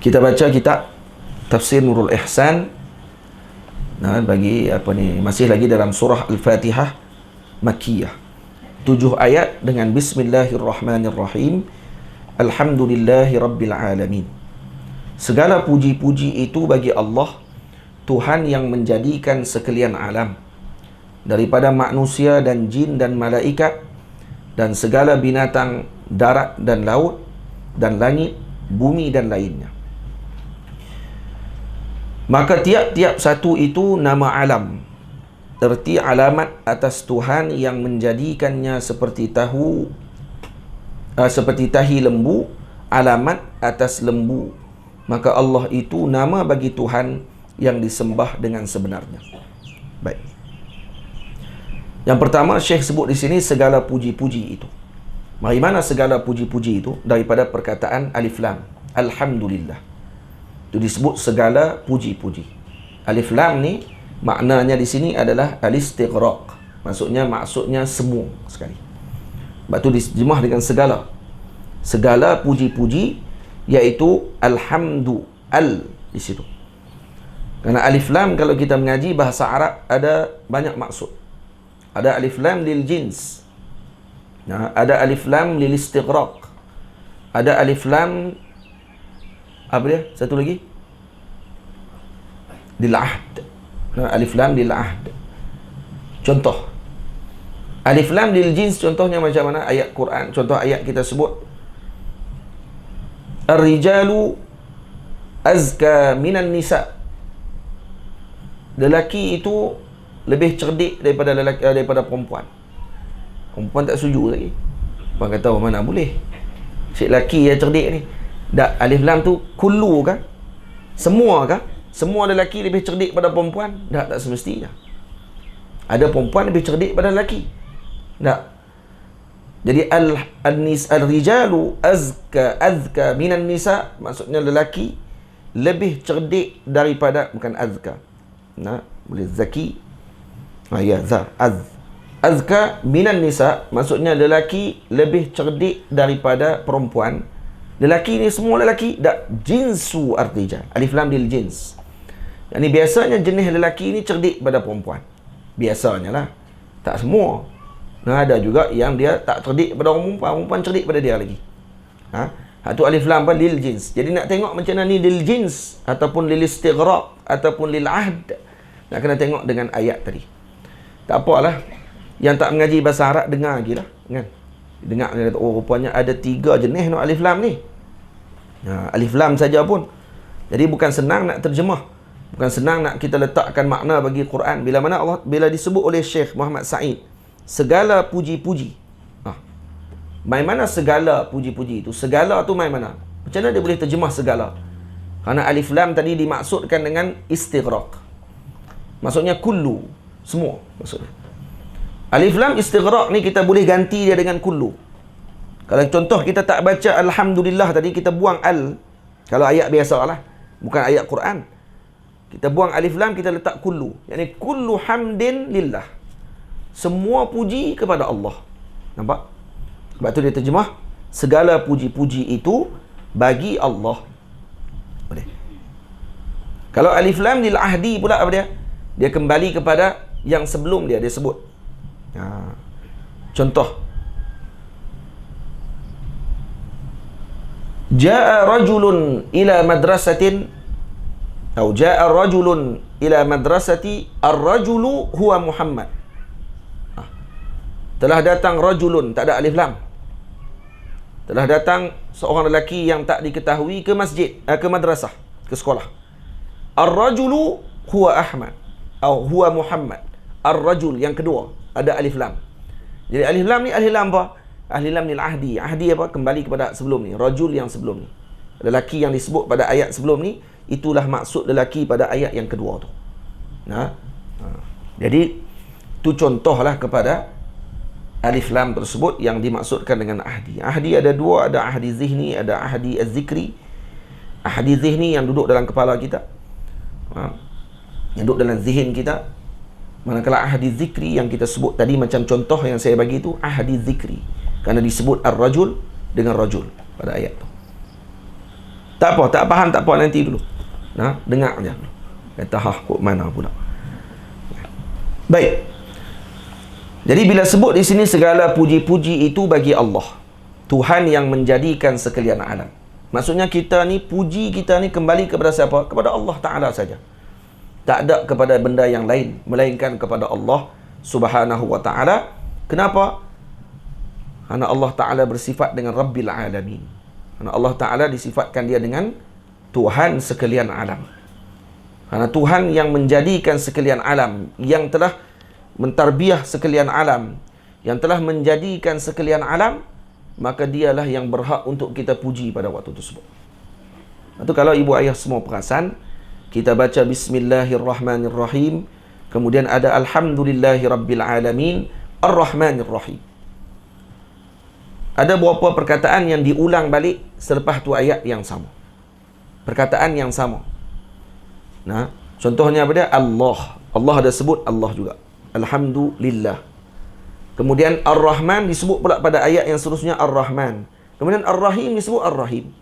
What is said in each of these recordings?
Kita baca kitab Tafsir Nurul Ihsan. Bagi masih lagi dalam surah Al-Fatihah Makkiyah. 7 ayat dengan Bismillahirrahmanirrahim. Alhamdulillahi Rabbil Alamin. Segala puji-puji itu bagi Allah, Tuhan yang menjadikan sekalian alam, daripada manusia dan jin dan malaikat, dan segala binatang darat dan laut, dan langit, bumi dan lainnya. Maka tiap-tiap satu itu nama alam, erti alamat atas Tuhan yang menjadikannya seperti tahi lembu, alamat atas lembu. Maka Allah itu nama bagi Tuhan yang disembah dengan sebenarnya. Baik. Yang pertama Syekh sebut di sini segala puji-puji itu. Dari mana segala puji-puji itu? Daripada perkataan alif lam, alhamdulillah. Itu disebut segala puji-puji. Alif lam ni maknanya di sini adalah al-istighraq. Maksudnya semua sekali. Sebab tu diterjemah dengan segala. Segala puji-puji, iaitu alhamdu, di situ. Kerana alif lam kalau kita mengaji bahasa Arab ada banyak maksud. Ada alif lam lil jins. Ada alif lam lil istighraq. Ada alif lam apa dia? Satu lagi? Lil ahd. Alif lam lil ahd. Contoh. Alif lam lil jins contohnya macam mana? Ayat Quran. Contoh ayat kita sebut. Ar-rijalu azka minan nisa. Lelaki itu lebih cerdik daripada perempuan. Perempuan tak setuju lagi. Perempuan kata mana boleh. Si lelaki yang cerdik ni. Tak, alif lam tu kullu kan? Semua kan? Semua lelaki lebih cerdik pada perempuan? Tak semestinya. Ada perempuan lebih cerdik pada lelaki. Tak. Jadi al-rijalu azka minan nisa, maksudnya lelaki lebih cerdik daripada, bukan azka. Boleh zaki. Azka minan nisa, maksudnya lelaki lebih cerdik daripada perempuan. Lelaki ni semua lelaki, tak, jinsu artija. Alif lam lil jins. Yang ni biasanya jenis lelaki ni cerdik pada perempuan. Biasanya lah. Tak semua. Ada juga yang dia tak cerdik pada orang perempuan, perempuan cerdik pada dia lagi. Itu alif lam lil jins. Jadi nak tengok macam mana ni lil jins ataupun lil istighraq ataupun lil ahd, nak kena tengok dengan ayat tadi. Tak apalah. Yang tak mengaji bahasa Arab dengar lagi lah, kan? Dengar dia kata, rupanya ada 3 jenis alif lam ni. Alif lam saja pun. Jadi bukan senang nak terjemah. Bukan senang nak kita letakkan makna bagi Quran. Bila disebut oleh Syekh Muhammad Said, segala puji-puji. Mai mana segala puji-puji itu? Segala tu mai mana? Macam mana dia boleh terjemah segala? Kerana alif lam tadi dimaksudkan dengan istighraq. Maksudnya kullu, semua maksudnya. Alif lam istighraq ni kita boleh ganti dia dengan kullu. Kalau contoh kita tak baca alhamdulillah tadi, kita buang al. Kalau ayat biasa lah, bukan ayat Quran. Kita buang alif lam, kita letak kullu. Yani kullu hamdin lillah. Semua puji kepada Allah. Nampak? Sebab tu dia terjemah segala puji-puji itu bagi Allah. Boleh. Kalau alif lam lil ahdi pula apa dia? Dia kembali kepada yang sebelum dia sebut. Contoh, Ja'a rajulun ila madrasatin, atau ja'a rajulun ila madrasati, ar-rajulu huwa Muhammad. Telah datang rajulun, tak ada alif lam. Telah datang seorang lelaki yang tak diketahui ke masjid, ke madrasah, ke sekolah. Ar-rajulu huwa Ahmad, atau huwa Muhammad. Ar-rajul yang kedua ada alif lam. Jadi alif lam ni alif lam apa? Alif lam lil ahdi. Ahdi apa? Kembali kepada sebelum ni. Rajul yang sebelum ni. Lelaki yang disebut pada ayat sebelum ni, itulah maksud lelaki pada ayat yang kedua tu. Jadi tu contohlah kepada alif lam tersebut yang dimaksudkan dengan ahdi. Ahdi ada 2, ada ahdi zihni, ada ahdi az-zikri. Ahdi zihni yang duduk dalam kepala kita, yang duduk dalam zihin kita. Manakala ahdi zikri yang kita sebut tadi, macam contoh yang saya bagi itu ahdi zikri, kerana disebut ar-rajul dengan rajul pada ayat tu. Tak apa, tak faham tak apa, nanti dulu. Dengar je. Kata kok mana pula. Baik. Jadi bila sebut di sini segala puji-puji itu bagi Allah, Tuhan yang menjadikan sekalian alam. Maksudnya kita ni, puji kita ni kembali kepada siapa? Kepada Allah Ta'ala saja. Tak ada kepada benda yang lain, melainkan kepada Allah Subhanahu wa Ta'ala. Kenapa? Karena Allah Ta'ala bersifat dengan Rabbil Alamin. Karena Allah Ta'ala disifatkan dia dengan Tuhan sekalian alam. Karena Tuhan yang menjadikan sekalian alam, yang telah mentarbiah sekalian alam, yang telah menjadikan sekalian alam, maka dialah yang berhak untuk kita puji pada waktu tersebut. Itu kalau ibu ayah semua perasan, kita baca Bismillahirrahmanirrahim, kemudian ada Alhamdulillahi Rabbil Alamin Ar-Rahmanir-Rahim. Ada beberapa perkataan yang diulang balik selepas tu ayat yang sama. Perkataan yang sama. Contohnya apa dia? Allah. Allah ada sebut Allah juga. Alhamdulillah. Kemudian Ar-Rahman disebut pula pada ayat yang seterusnya Ar-Rahman. Kemudian Ar-Rahim disebut Ar-Rahim.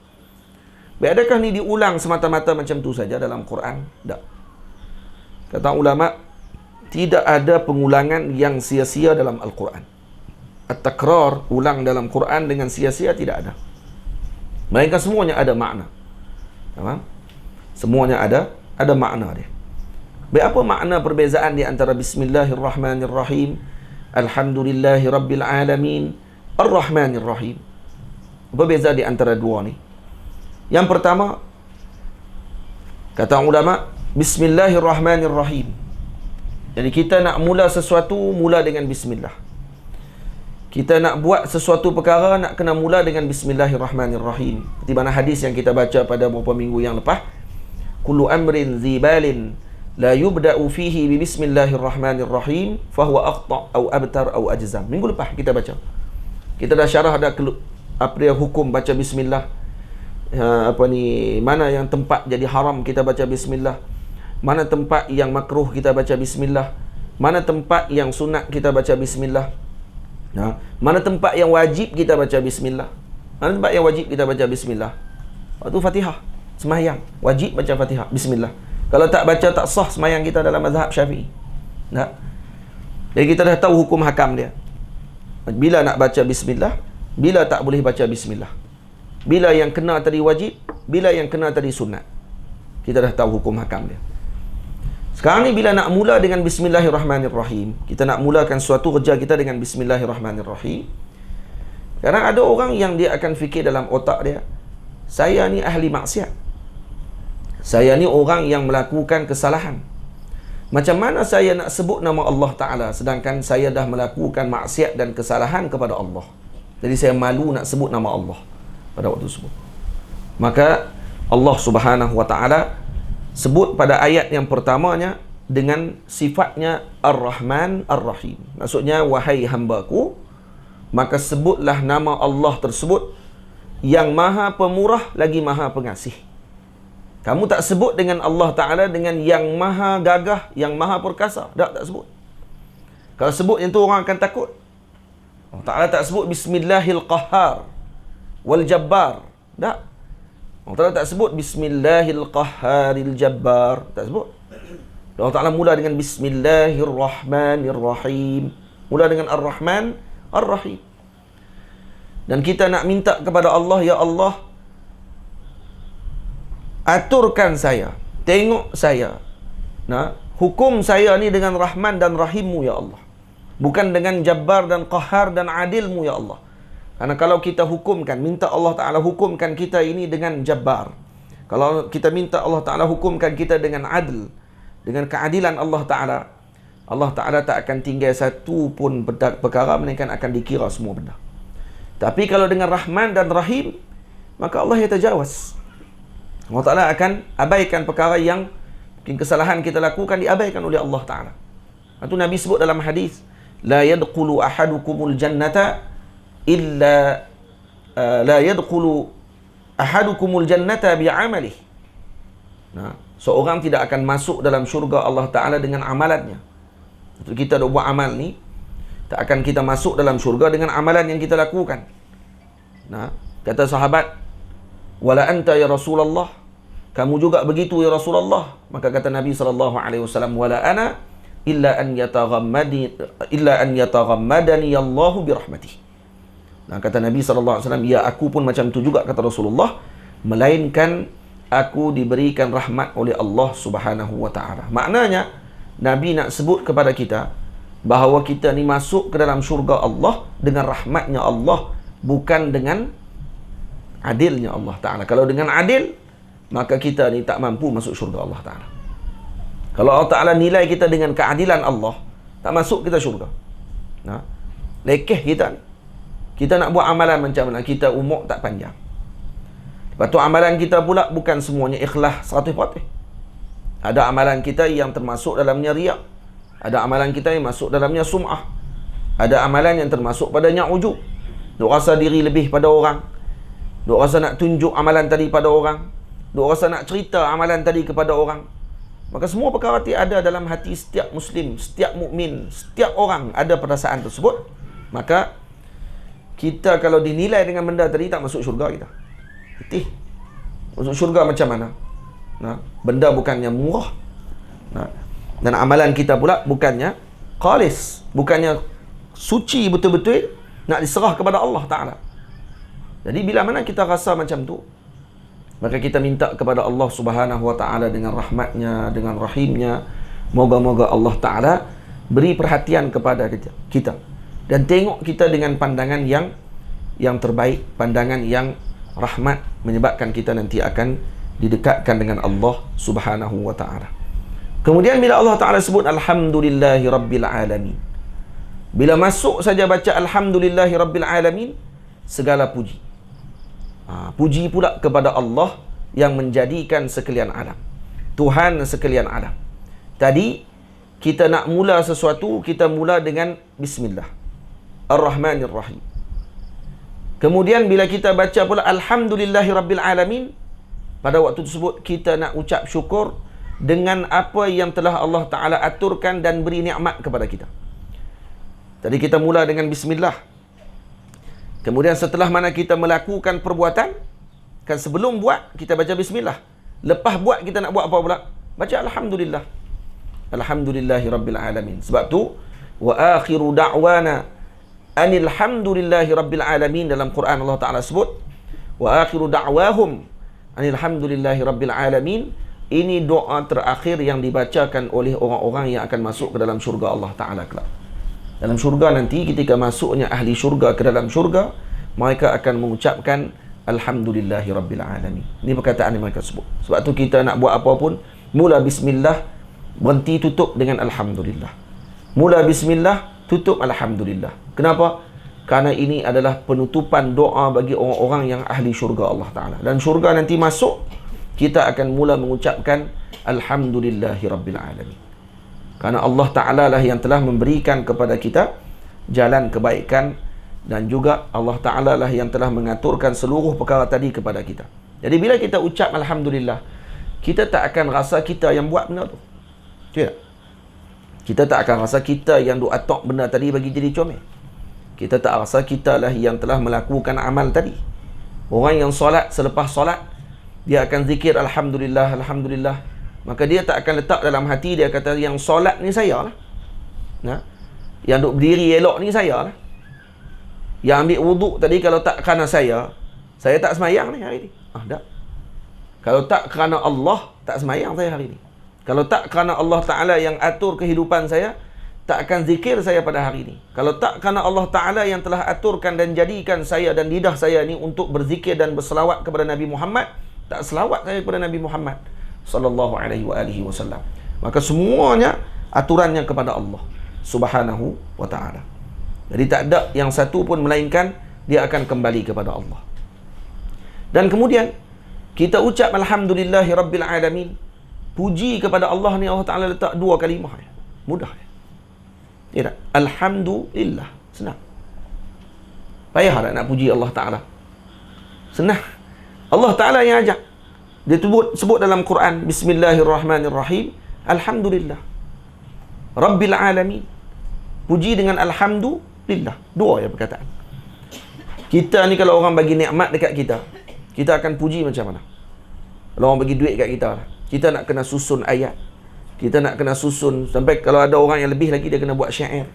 Baik, adakah ni diulang semata-mata macam tu saja dalam Quran? Tak. Kata ulama, tidak ada pengulangan yang sia-sia dalam Al-Quran. At-takrar, ulang dalam Quran dengan sia-sia, tidak ada. Melainkan semuanya ada makna. Faham? Semuanya ada makna dia. Baik, apa makna perbezaan di antara Bismillahirrahmanirrahim, Alhamdulillahi Rabbil Alamin, Ar-Rahmanir-Rahim? Apa beza di antara dua ni? Yang pertama, kata ulama, Bismillahirrahmanirrahim. Jadi kita nak mula sesuatu, mula dengan Bismillah. Kita nak buat sesuatu perkara, nak kena mula dengan Bismillahirrahmanirrahim. Seperti mana hadis yang kita baca pada beberapa minggu yang lepas, Kullu amrin zibalin la yubda'u fihi bi Bismillahirrahmanirrahim fahuwa aqta' au abtar au ajzam. Minggu lepas kita baca. Kita dah syarah, ada apa dia hukum baca Bismillah. Mana yang tempat jadi haram kita baca Bismillah, mana tempat yang makruh kita baca Bismillah, mana tempat yang sunat kita baca Bismillah, mana tempat yang wajib kita baca Bismillah, mana tempat yang wajib kita baca Bismillah. Waktu Fatihah sembahyang wajib baca Fatihah Bismillah. Kalau tak baca tak sah sembahyang kita dalam mazhab Syafi'i. Jadi kita dah tahu hukum hakam dia. Bila nak baca Bismillah, bila tak boleh baca Bismillah, bila yang kena tadi wajib, bila yang kena tadi sunat. Kita dah tahu hukum hakam dia. Sekarang ni bila nak mula dengan Bismillahirrahmanirrahim, kita nak mulakan suatu kerja kita dengan Bismillahirrahmanirrahim. Kadang ada orang yang dia akan fikir dalam otak dia, saya ni ahli maksiat, saya ni orang yang melakukan kesalahan. Macam mana saya nak sebut nama Allah Ta'ala sedangkan saya dah melakukan maksiat dan kesalahan kepada Allah? Jadi saya malu nak sebut nama Allah pada waktu tersebut. Maka Allah Subhanahu wa Ta'ala sebut pada ayat yang pertamanya dengan sifatnya Ar-Rahman Ar-Rahim. Maksudnya, wahai hambaku, maka sebutlah nama Allah tersebut yang maha pemurah lagi maha pengasih. Kamu tak sebut dengan Allah Ta'ala dengan yang maha gagah, yang maha perkasa. Tak sebut. Kalau sebut yang tu orang akan takut. Allah Ta'ala tak sebut Bismillahil Qahhar wal Jabbar. Tak. Allah Ta'ala tak sebut Bismillahil Qahharil Jabbar. Tak sebut. Allah Ta'ala mula dengan Bismillahirrahmanirrahim. Mula dengan Ar-Rahman Ar-Rahim. Dan kita nak minta kepada Allah, ya Allah, aturkan saya, tengok saya, hukum saya ni dengan Rahman dan Rahimmu, ya Allah. Bukan dengan Jabbar dan Qahhar dan Adilmu, ya Allah. Karena kalau kita hukumkan, minta Allah Ta'ala hukumkan kita ini dengan Jabbar, kalau kita minta Allah Ta'ala hukumkan kita dengan adil, dengan keadilan Allah Ta'ala, Allah Ta'ala tak akan tinggal satu pun perkara, melainkan akan dikira semua benda. Tapi kalau dengan Rahman dan Rahim, maka Allah yatajawaz. Allah Ta'ala akan abaikan perkara yang mungkin kesalahan kita lakukan, diabaikan oleh Allah Ta'ala. Itu Nabi sebut dalam hadis, la yadkhulu ahadukumul jannata illa la yadkhulu ahadukumul jannata bi'amalih. Seorang tidak akan masuk dalam syurga Allah Ta'ala dengan amalannya. Kita dah buat amal ni, tak akan kita masuk dalam syurga dengan amalan yang kita lakukan. Kata sahabat, Wala anta ya Rasulullah, kamu juga begitu ya Rasulullah. Maka kata Nabi SAW, wala ana illa an yataghammadani Allahu birahmatih. Nah, kata Nabi SAW, ya aku pun macam tu juga, kata Rasulullah, melainkan aku diberikan rahmat oleh Allah Subhanahu wa ta'ala. Maknanya Nabi nak sebut kepada kita bahawa kita ni masuk ke dalam syurga Allah dengan rahmatnya Allah, bukan dengan adilnya Allah Ta'ala. Kalau dengan adil, maka kita ni tak mampu masuk syurga Allah Ta'ala. Kalau Allah Ta'ala nilai kita dengan keadilan Allah, tak masuk kita syurga. Nah, lekeh kita ni. Kita nak buat amalan macam mana? Kita umur tak panjang. Lepas tu amalan kita pula bukan semuanya ikhlas 100%. Ada amalan kita yang termasuk dalamnya riak. Ada amalan kita yang masuk dalamnya sum'ah. Ada amalan yang termasuk padanya ujub. Duk rasa diri lebih pada orang. Duk rasa nak tunjuk amalan tadi pada orang. Duk rasa nak cerita amalan tadi kepada orang. Maka semua perkara itu ada dalam hati setiap Muslim, setiap mukmin, setiap orang ada perasaan tersebut. Maka kita kalau dinilai dengan benda tadi, tak masuk syurga kita. Letih. Masuk syurga macam mana? Nah, benda bukannya murah. Nah, dan amalan kita pula bukannya khalis, bukannya suci betul-betul, nak diserah kepada Allah Ta'ala. Jadi bila mana kita rasa macam tu, maka kita minta kepada Allah Subhanahu wa Ta'ala dengan rahmatnya, dengan rahimnya, moga-moga Allah Ta'ala beri perhatian kepada kita dan tengok kita dengan pandangan yang terbaik, pandangan yang rahmat, menyebabkan kita nanti akan didekatkan dengan Allah Subhanahu wa Ta'ala. Kemudian bila Allah Ta'ala sebut Alhamdulillahi Rabbil Alamin, bila masuk saja baca Alhamdulillahi Rabbil Alamin, segala puji, puji pula kepada Allah yang menjadikan sekalian alam, Tuhan sekalian alam. Tadi kita nak mula sesuatu, kita mula dengan Bismillah Ar-Rahmanir-Rahim. Kemudian bila kita baca pula Alhamdulillahi Rabbil Alamin, pada waktu tersebut kita nak ucap syukur dengan apa yang telah Allah Ta'ala aturkan dan beri nikmat kepada kita. Tadi kita mula dengan Bismillah. Kemudian setelah mana kita melakukan perbuatan, kan sebelum buat kita baca Bismillah. Lepas buat kita nak buat apa pula? Baca Alhamdulillah. Alhamdulillahi Rabbil Alamin. Sebab tu wa akhiru da'wana anil hamdulillahi Rabbil Alamin. Dalam Quran Allah Ta'ala sebut wa akhiru da'wahum anil hamdulillahi Rabbil Alamin. Ini doa terakhir yang dibacakan oleh orang-orang yang akan masuk ke dalam syurga Allah Ta'ala kelak. Dalam syurga nanti, ketika masuknya ahli syurga ke dalam syurga, mereka akan mengucapkan Alhamdulillahi Rabbil Alamin. Ini perkataan yang mereka sebut. Sebab tu kita nak buat apa pun, mula Bismillah, berhenti tutup dengan Alhamdulillah. Mula Bismillah, tutup Alhamdulillah. Kenapa? Karena ini adalah penutupan doa bagi orang-orang yang ahli syurga Allah Ta'ala. Dan syurga nanti masuk, kita akan mula mengucapkan Alhamdulillahi Rabbil Alamin. Karena Allah Ta'ala lah yang telah memberikan kepada kita jalan kebaikan, dan juga Allah Ta'ala lah yang telah mengaturkan seluruh perkara tadi kepada kita. Jadi bila kita ucap Alhamdulillah, kita tak akan rasa kita yang buat benda tu. Tidak. Kita tak akan rasa kita yang duk atok benda tadi bagi jadi comel. Kita tak rasa kita lah yang telah melakukan amal tadi. Orang yang solat, selepas solat dia akan zikir Alhamdulillah, Alhamdulillah. Maka dia tak akan letak dalam hati, dia kata yang solat ni saya lah. Nah, yang duk berdiri elok ni saya lah. Yang ambil wuduk tadi, kalau tak kerana saya tak semayang ni hari ni. Tak. Kalau tak kerana Allah, tak semayang saya hari ni. Kalau tak kerana Allah Ta'ala yang atur kehidupan saya, tak akan zikir saya pada hari ini. Kalau tak kerana Allah Ta'ala yang telah aturkan dan jadikan saya dan lidah saya ni untuk berzikir dan berselawat kepada Nabi Muhammad, tak selawat saya kepada Nabi Muhammad sallallahu alaihi wasallam. Maka semuanya aturannya kepada Allah Subhanahu wa Ta'ala. Jadi tak ada yang satu pun melainkan dia akan kembali kepada Allah. Dan kemudian kita ucap Alhamdulillahi Rabbil Alamin. Puji kepada Allah ni Allah Ta'ala letak dua kalimah. Mudah. Ya tak? Alhamdulillah. Senang. Payah tak nak puji Allah Ta'ala? Senang. Allah Ta'ala yang ajak. Dia sebut dalam Quran, Bismillahirrahmanirrahim, Alhamdulillah Rabbil Alamin. Puji dengan Alhamdulillah. Dua ya perkataan. Kita ni kalau orang bagi nikmat dekat kita, kita akan puji macam mana? Kalau orang bagi duit kat kita lah, kita nak kena susun ayat, kita nak kena susun, sampai kalau ada orang yang lebih lagi, dia kena buat syair,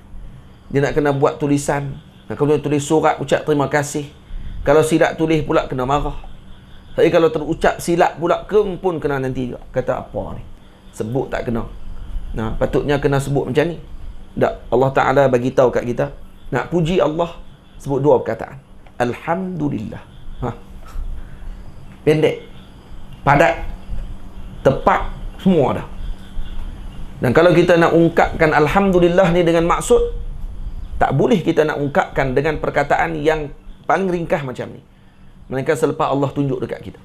dia nak kena buat tulisan, nak kena tulis surat ucap terima kasih. Kalau silap tulis pula kena marah. Tapi kalau terucap silap pula pun kena nanti juga. Kata apa ni? Sebut tak kena. Nah, patutnya kena sebut macam ni. Tak, Allah Ta'ala bagi tahu kat kita, nak puji Allah, sebut dua perkataan. Alhamdulillah. Pendek, padat, tepat, semua dah. Dan kalau kita nak ungkapkan Alhamdulillah ni dengan maksud, tak boleh kita nak ungkapkan dengan perkataan yang paling ringkas macam ni. Melainkan selepas Allah tunjuk dekat kita.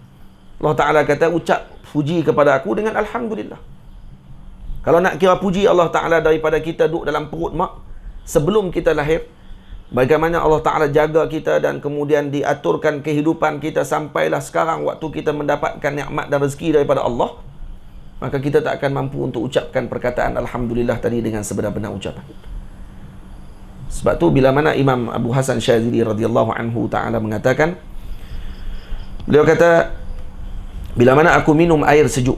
Allah Ta'ala kata, ucap puji kepada aku dengan Alhamdulillah. Kalau nak kira puji Allah Ta'ala daripada kita duduk dalam perut mak, sebelum kita lahir, bagaimana Allah Ta'ala jaga kita dan kemudian diaturkan kehidupan kita sampailah sekarang waktu kita mendapatkan nikmat dan rezeki daripada Allah, maka kita tak akan mampu untuk ucapkan perkataan Alhamdulillah tadi dengan sebenar-benar ucapan. Sebab tu bila mana Imam Abu Hasan Syazili radhiyallahu anhu ta'ala mengatakan, beliau kata, bila mana aku minum air sejuk,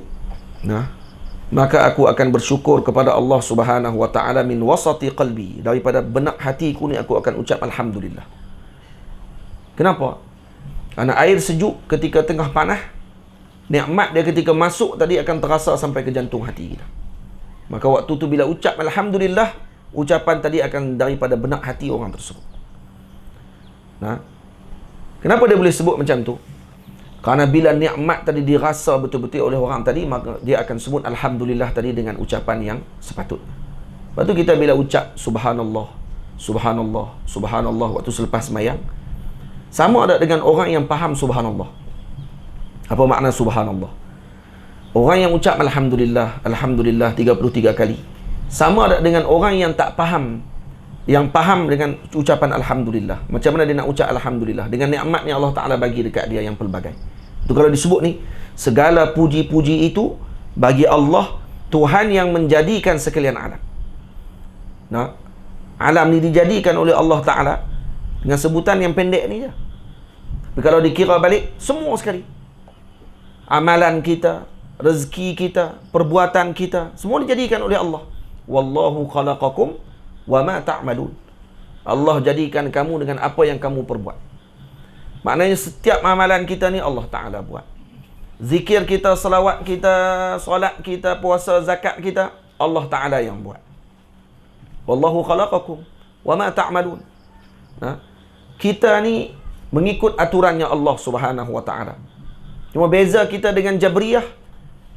maka aku akan bersyukur kepada Allah Subhanahu wa ta'ala min wasati qalbi, daripada benak hatiku ni aku akan ucap Alhamdulillah. Kenapa? Kerana air sejuk ketika tengah panas, nikmat dia ketika masuk tadi akan terasa sampai ke jantung hati kita. Maka waktu tu bila ucap Alhamdulillah, ucapan tadi akan daripada benak hati orang tersebut. Kenapa dia boleh sebut macam tu? Kerana bila nikmat tadi dirasa betul-betul oleh orang tadi, maka dia akan sebut Alhamdulillah tadi dengan ucapan yang sepatut. Lepas tu kita bila ucap Subhanallah, Subhanallah, Subhanallah waktu selepas sembahyang, sama ada dengan orang yang faham Subhanallah. Apa makna Subhanallah? Orang yang ucap Alhamdulillah, Alhamdulillah 33 kali, sama ada dengan orang yang tak faham, yang faham dengan ucapan Alhamdulillah. Macam mana dia nak ucap Alhamdulillah dengan nikmat yang Allah Ta'ala bagi dekat dia yang pelbagai. Itu kalau disebut ni, segala puji-puji itu bagi Allah, Tuhan yang menjadikan sekalian alam. Alam ni dijadikan oleh Allah Ta'ala dengan sebutan yang pendek ni je. Tapi kalau dikira balik, semua sekali, amalan kita, rezeki kita, perbuatan kita, semua dijadikan oleh Allah. Wallahu khalaqakum wa ma ta'malun. Allah jadikan kamu dengan apa yang kamu perbuat. Maknanya setiap amalan kita ni Allah Ta'ala buat. Zikir kita, salawat kita, solat kita, puasa, zakat kita, Allah Ta'ala yang buat. Wallahu khalaqakum wa ma ta'malun. Kita ni mengikut aturannya Allah Subhanahu wa Ta'ala. Cuma beza kita dengan Jabriyah,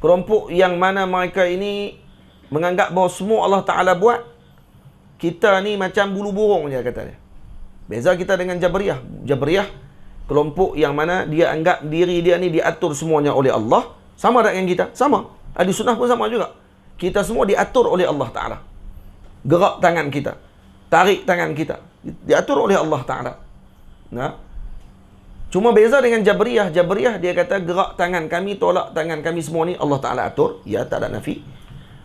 kelompok yang mana mereka ini menganggap bahawa semua Allah Ta'ala buat. Kita ni macam bulu burung je, kata dia. Beza kita dengan Jabriyah. Jabriyah, kelompok yang mana dia anggap diri dia ni diatur semuanya oleh Allah. Sama dengan kita. Sama. Ahli sunnah pun sama juga. Kita semua diatur oleh Allah Ta'ala. Gerak tangan kita, tarik tangan kita, diatur oleh Allah Ta'ala. Cuma beza dengan Jabriyah. Jabriyah dia kata gerak tangan kami, tolak tangan kami, semua ni Allah Ta'ala atur. Ya, tak ada nafi.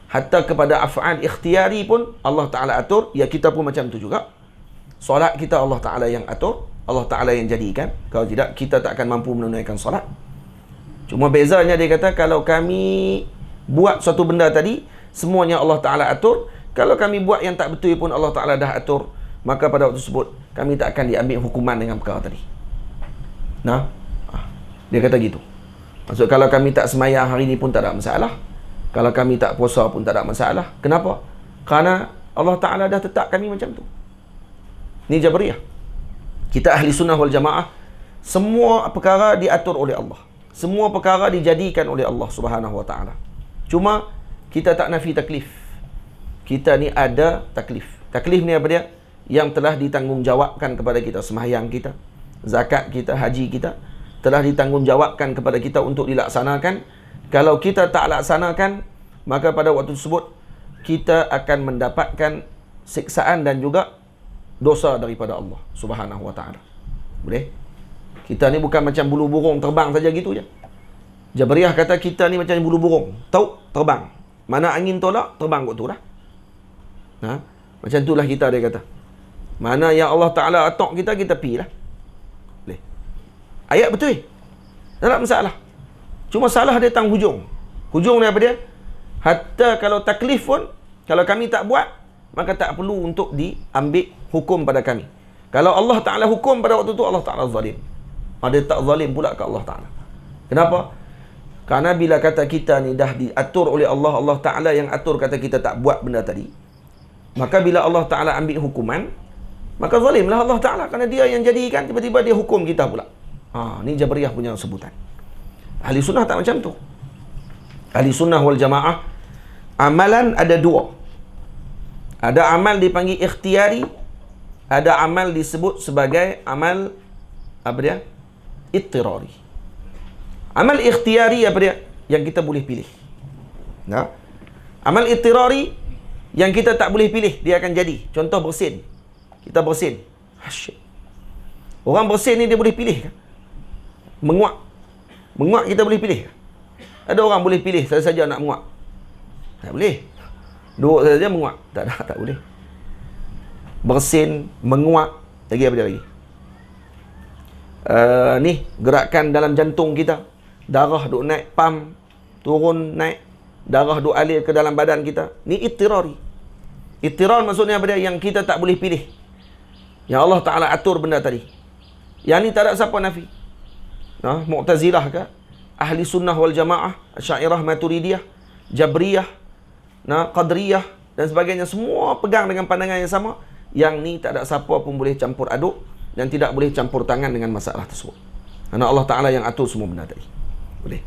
Hatta kepada af'al ikhtiyari pun Allah Ta'ala atur. Ya, kita pun macam tu juga. Solat kita Allah Ta'ala yang atur, Allah Ta'ala yang jadikan. Kalau tidak, kita tak akan mampu menunaikan solat. Cuma bezanya dia kata, kalau kami buat suatu benda tadi, semuanya Allah Ta'ala atur. Kalau kami buat yang tak betul pun Allah Ta'ala dah atur, maka pada waktu tersebut kami tak akan diambil hukuman dengan perkara tadi. Dia kata gitu. Maksud, kalau kami tak sembahyang hari ni pun tak ada masalah. Kalau kami tak puasa pun tak ada masalah. Kenapa? Kerana Allah Ta'ala dah tetap kami macam tu. Ni Jabriyah. Kita ahli sunnah wal jamaah, semua perkara diatur oleh Allah. Semua perkara dijadikan oleh Allah Subhanahu wa Ta'ala. Cuma kita tak nafi taklif. Kita ni ada taklif. Taklif ni apa dia? Yang telah ditanggungjawabkan kepada kita. Sembahyang kita, zakat kita, haji kita telah ditanggungjawabkan kepada kita untuk dilaksanakan. Kalau kita tak laksanakan, maka pada waktu tersebut kita akan mendapatkan siksaan dan juga dosa daripada Allah Subhanahu wa Ta'ala. Boleh? Kita ni bukan macam bulu burung terbang saja gitu je. Jabriyah kata kita ni macam bulu burung, tahu terbang. Mana angin tolak, terbang kot tu lah. Macam itulah kita, dia kata. Mana yang Allah Ta'ala atok kita, kita pi lah. Boleh? Ayat betul. Tak ada masalah. Cuma salah dia tang hujung. Hujung dia apa dia? Hatta kalau taklif pun, kalau kami tak buat, maka tak perlu untuk diambil hukum pada kami. Kalau Allah Ta'ala hukum pada waktu tu, Allah Ta'ala zalim. Dia tak zalim pula ke Allah Ta'ala. Kenapa? Karena bila kata kita ni dah diatur oleh Allah, Allah Ta'ala yang atur kata kita tak buat benda tadi, maka bila Allah Ta'ala ambil hukuman, maka zalimlah Allah Ta'ala. Kerana dia yang jadikan, tiba-tiba dia hukum kita pula. Ni Jabriyah punya sebutan. Ahli sunnah tak macam tu. Ahli sunnah wal jamaah, amalan ada dua. Ada amal dipanggil ikhtiyari, ada amal disebut sebagai amal apa dia? Ittirari. Amal ikhtiyari apa dia? Yang kita boleh pilih. Nah, amal ittirari yang kita tak boleh pilih, dia akan jadi. Contoh bersin. Kita bersin. Asyik. Orang bersin ni dia boleh pilih kan? Menguap. Menguap kita boleh pilih. Ada orang boleh pilih saja nak menguap. Tak boleh. Duduk saja menguap. Tak boleh. Bersin, menguap. Lagi apa dia lagi? Ni, gerakan dalam jantung kita. Darah duk naik, pam, turun, naik. Darah duk alir ke dalam badan kita. Ni ittirari. Ittirar maksudnya apa dia? Yang kita tak boleh pilih. Yang Allah Ta'ala atur benda tadi. Yang ni tak ada siapa nafi. Mu'tazilah ke? Ahli sunnah wal jamaah, Asy'ariyah, Maturidiyah, Jabriyah, Qadariyah dan sebagainya, semua pegang dengan pandangan yang sama. Yang ni tak ada siapa pun boleh campur aduk dan tidak boleh campur tangan dengan masalah tersebut. Kerana Allah Ta'ala yang atur semua benda tadi. Boleh.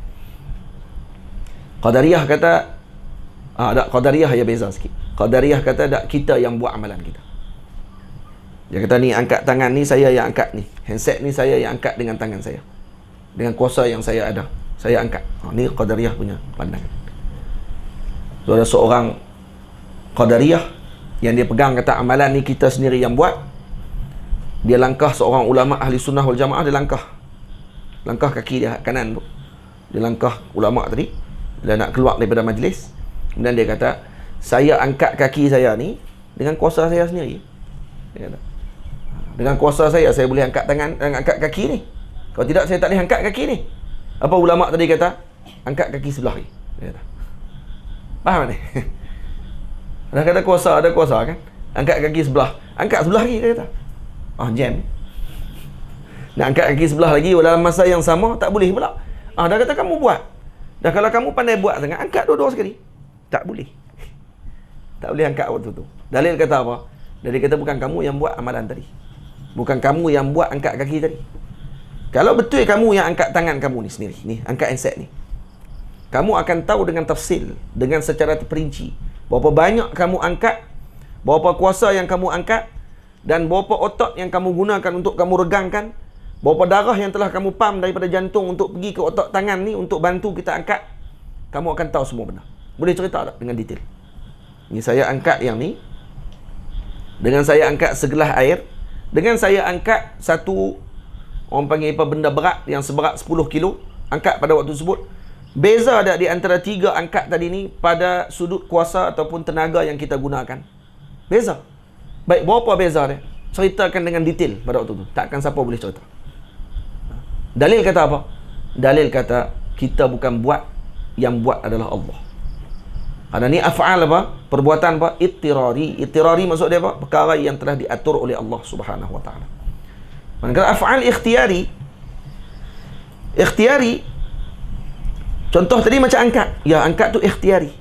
Qadariyah kata, Qadariyah ya beza sikit. Qadariyah kata tak kita yang buat amalan kita. Dia kata ni angkat tangan ni saya yang angkat ni. Handset ni saya yang angkat dengan tangan saya. Dengan kuasa yang saya ada. Saya angkat. Ni Qadariyah punya pandangan. So ada seorang Qadariyah yang dia pegang kata amalan ni kita sendiri yang buat. Dia langkah, seorang ulama ahli sunnah wal jamaah, dia langkah kaki dia kanan tu. Dia langkah ulama tadi. Dia nak keluar daripada majlis. Kemudian dia kata, saya angkat kaki saya ni dengan kuasa saya sendiri. Dia kata, dengan kuasa saya boleh angkat tangan dan angkat kaki ni. Kalau tidak, saya tak boleh angkat kaki ni. Apa ulama tadi kata? Angkat kaki sebelah ni. Dia kata. Faham ni? Dah kata kuasa, ada kuasa kan? Angkat kaki sebelah. Angkat sebelah lagi, dia kata. Jam. Nak angkat kaki sebelah lagi dalam masa yang sama, tak boleh pula. Dah kata kamu buat. Dah kalau kamu pandai buat sangat, angkat dua-dua sekali. Tak boleh. Tak boleh angkat waktu tu. Dalil kata apa? Dalil kata bukan kamu yang buat amalan tadi. Bukan kamu yang buat angkat kaki tadi. Kalau betul kamu yang angkat tangan kamu ni sendiri, ni angkat handset ni, kamu akan tahu dengan tafsil, dengan secara terperinci, berapa banyak kamu angkat, berapa kuasa yang kamu angkat, dan berapa otot yang kamu gunakan untuk kamu regangkan, berapa darah yang telah kamu pam daripada jantung untuk pergi ke otot tangan ni untuk bantu kita angkat. Kamu akan tahu semua benda. Boleh cerita tak dengan detail? Ni saya angkat yang ni, dengan saya angkat segelas air, dengan saya angkat satu, orang panggil apa, benda berat yang seberat 10 kilo, angkat pada waktu tersebut. Beza ada di antara tiga angkat tadi ni pada sudut kuasa ataupun tenaga yang kita gunakan. Beza. Baik, berapa beza dia? Ceritakan dengan detail pada waktu tu. Takkan siapa boleh cerita. Dalil kata apa? Dalil kata kita bukan buat, yang buat adalah Allah. Ada ni af'al apa? Perbuatan apa? Ittirari. Ittirari maksud dia apa? Perkara yang telah diatur oleh Allah Subhanahu wa taala. Manakala af'al ikhtiyari, contoh tadi macam angkat. Ya, angkat tu ikhtiyari.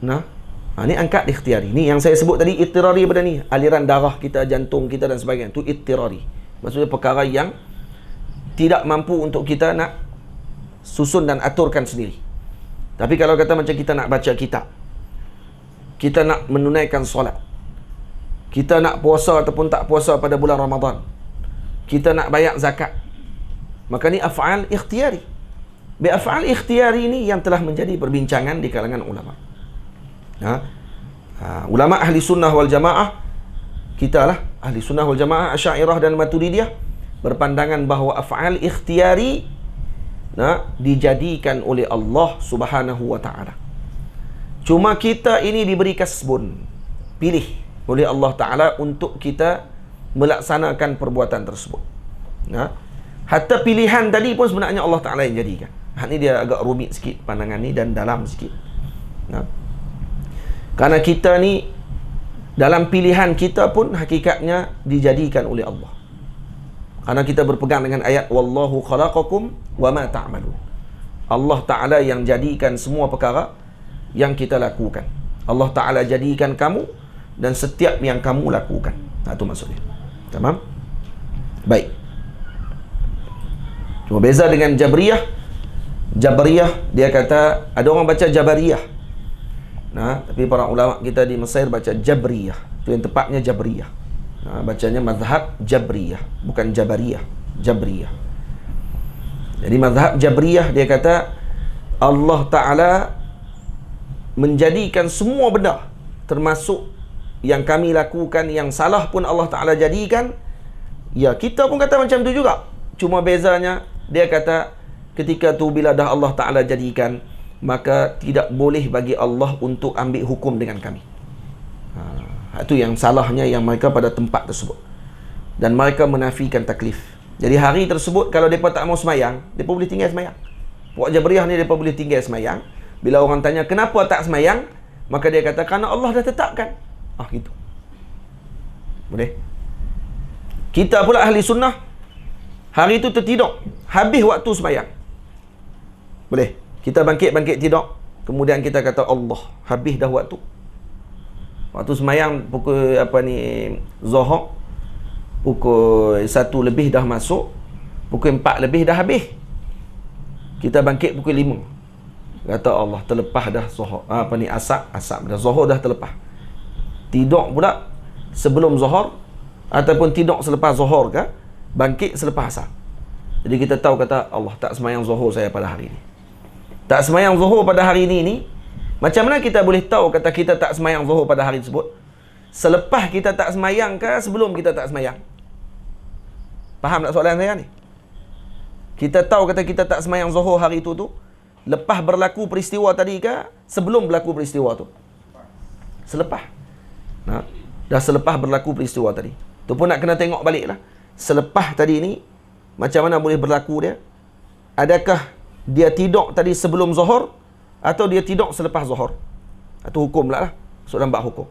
Ni angkat ikhtiyari. Ni yang saya sebut tadi ittirari pada ni. Aliran darah kita, jantung kita dan sebagainya. Tu ittirari. Maksudnya perkara yang tidak mampu untuk kita nak susun dan aturkan sendiri. Tapi kalau kata macam kita nak baca kitab, kita nak menunaikan solat, kita nak puasa ataupun tak puasa pada bulan Ramadan, kita nak bayar zakat, maka ni af'al ikhtiyari. Af'al ikhtiyari ni yang telah menjadi perbincangan di kalangan ulama. Ulama ahli sunnah wal jamaah, kita lah ahli sunnah wal jamaah, Asy'ariyah dan Maturidiyah, berpandangan bahawa af'al ikhtiyari dijadikan oleh Allah Subhanahu wa taala. Cuma kita ini diberi kasbun, pilih oleh Allah Ta'ala untuk kita melaksanakan perbuatan tersebut. Hatta pilihan tadi pun sebenarnya Allah Ta'ala yang jadikan. Ni dia agak rumit sikit pandangan ni dan dalam sikit. Karena kita ni dalam pilihan kita pun hakikatnya dijadikan oleh Allah. Karena kita berpegang dengan ayat wallahu khalaqakum wama ta'malun. Allah Ta'ala yang jadikan semua perkara yang kita lakukan. Allah Ta'ala jadikan kamu dan setiap yang kamu lakukan. Itu maksudnya. Tamam? Baik. Cuma beza dengan Jabriyah. Jabriyah dia kata, ada orang baca Jabariyah. Tapi para ulama kita di Mesir baca Jabriyah. Itu yang tepatnya Jabriyah. Bacanya mazhab Jabriyah, bukan Jabariyah. Jabriyah. Jadi mazhab Jabriyah dia kata Allah Ta'ala menjadikan semua benda, termasuk yang kami lakukan yang salah pun Allah Ta'ala jadikan. Ya, kita pun kata macam tu juga. Cuma bezanya dia kata ketika tu bila dah Allah Ta'ala jadikan, maka tidak boleh bagi Allah untuk ambil hukum dengan kami. Itu yang salahnya yang mereka pada tempat tersebut. Dan mereka menafikan taklif. Jadi hari tersebut kalau mereka tak mau semayang, mereka boleh tinggal semayang. Puak Jabriyah ni mereka boleh tinggal semayang. Bila orang tanya kenapa tak semayang, maka dia kata kerana Allah dah tetapkan. Gitu. Boleh? Kita pula ahli sunnah, hari itu tertidur, habis waktu semayang. Boleh? Kita bangkit tidur, kemudian kita kata Allah, habis dah waktu. Waktu semayang pukul Zuhur, pukul 1 lebih dah masuk, pukul 4 lebih dah habis. Kita bangkit pukul 5. Kata Allah, terlepas dah Zuhur. Asar dah, Zuhur dah terlepas. Tidur pula sebelum Zuhur ataupun tidur selepas Zuhur ke, bangkit selepas asar. Jadi kita tahu kata Allah, tak semayang Zuhur saya pada hari ini. Tak semayang Zuhur pada hari ini, macam mana kita boleh tahu kata kita tak semayang Zuhur pada hari tersebut? Selepas kita tak semayang ke sebelum kita tak semayang? Faham tak soalan saya ni? Kita tahu kata kita tak semayang Zuhur hari itu tu lepas berlaku peristiwa tadi ke sebelum berlaku peristiwa tu? Selepas. Dah selepas berlaku peristiwa tadi. Tu pun nak kena tengok balik lah. Selepas tadi ni, macam mana boleh berlaku dia? Adakah dia tidur tadi sebelum Zuhur atau dia tidur selepas Zuhur? Itu hukum pula lah. Soalan bab hukum.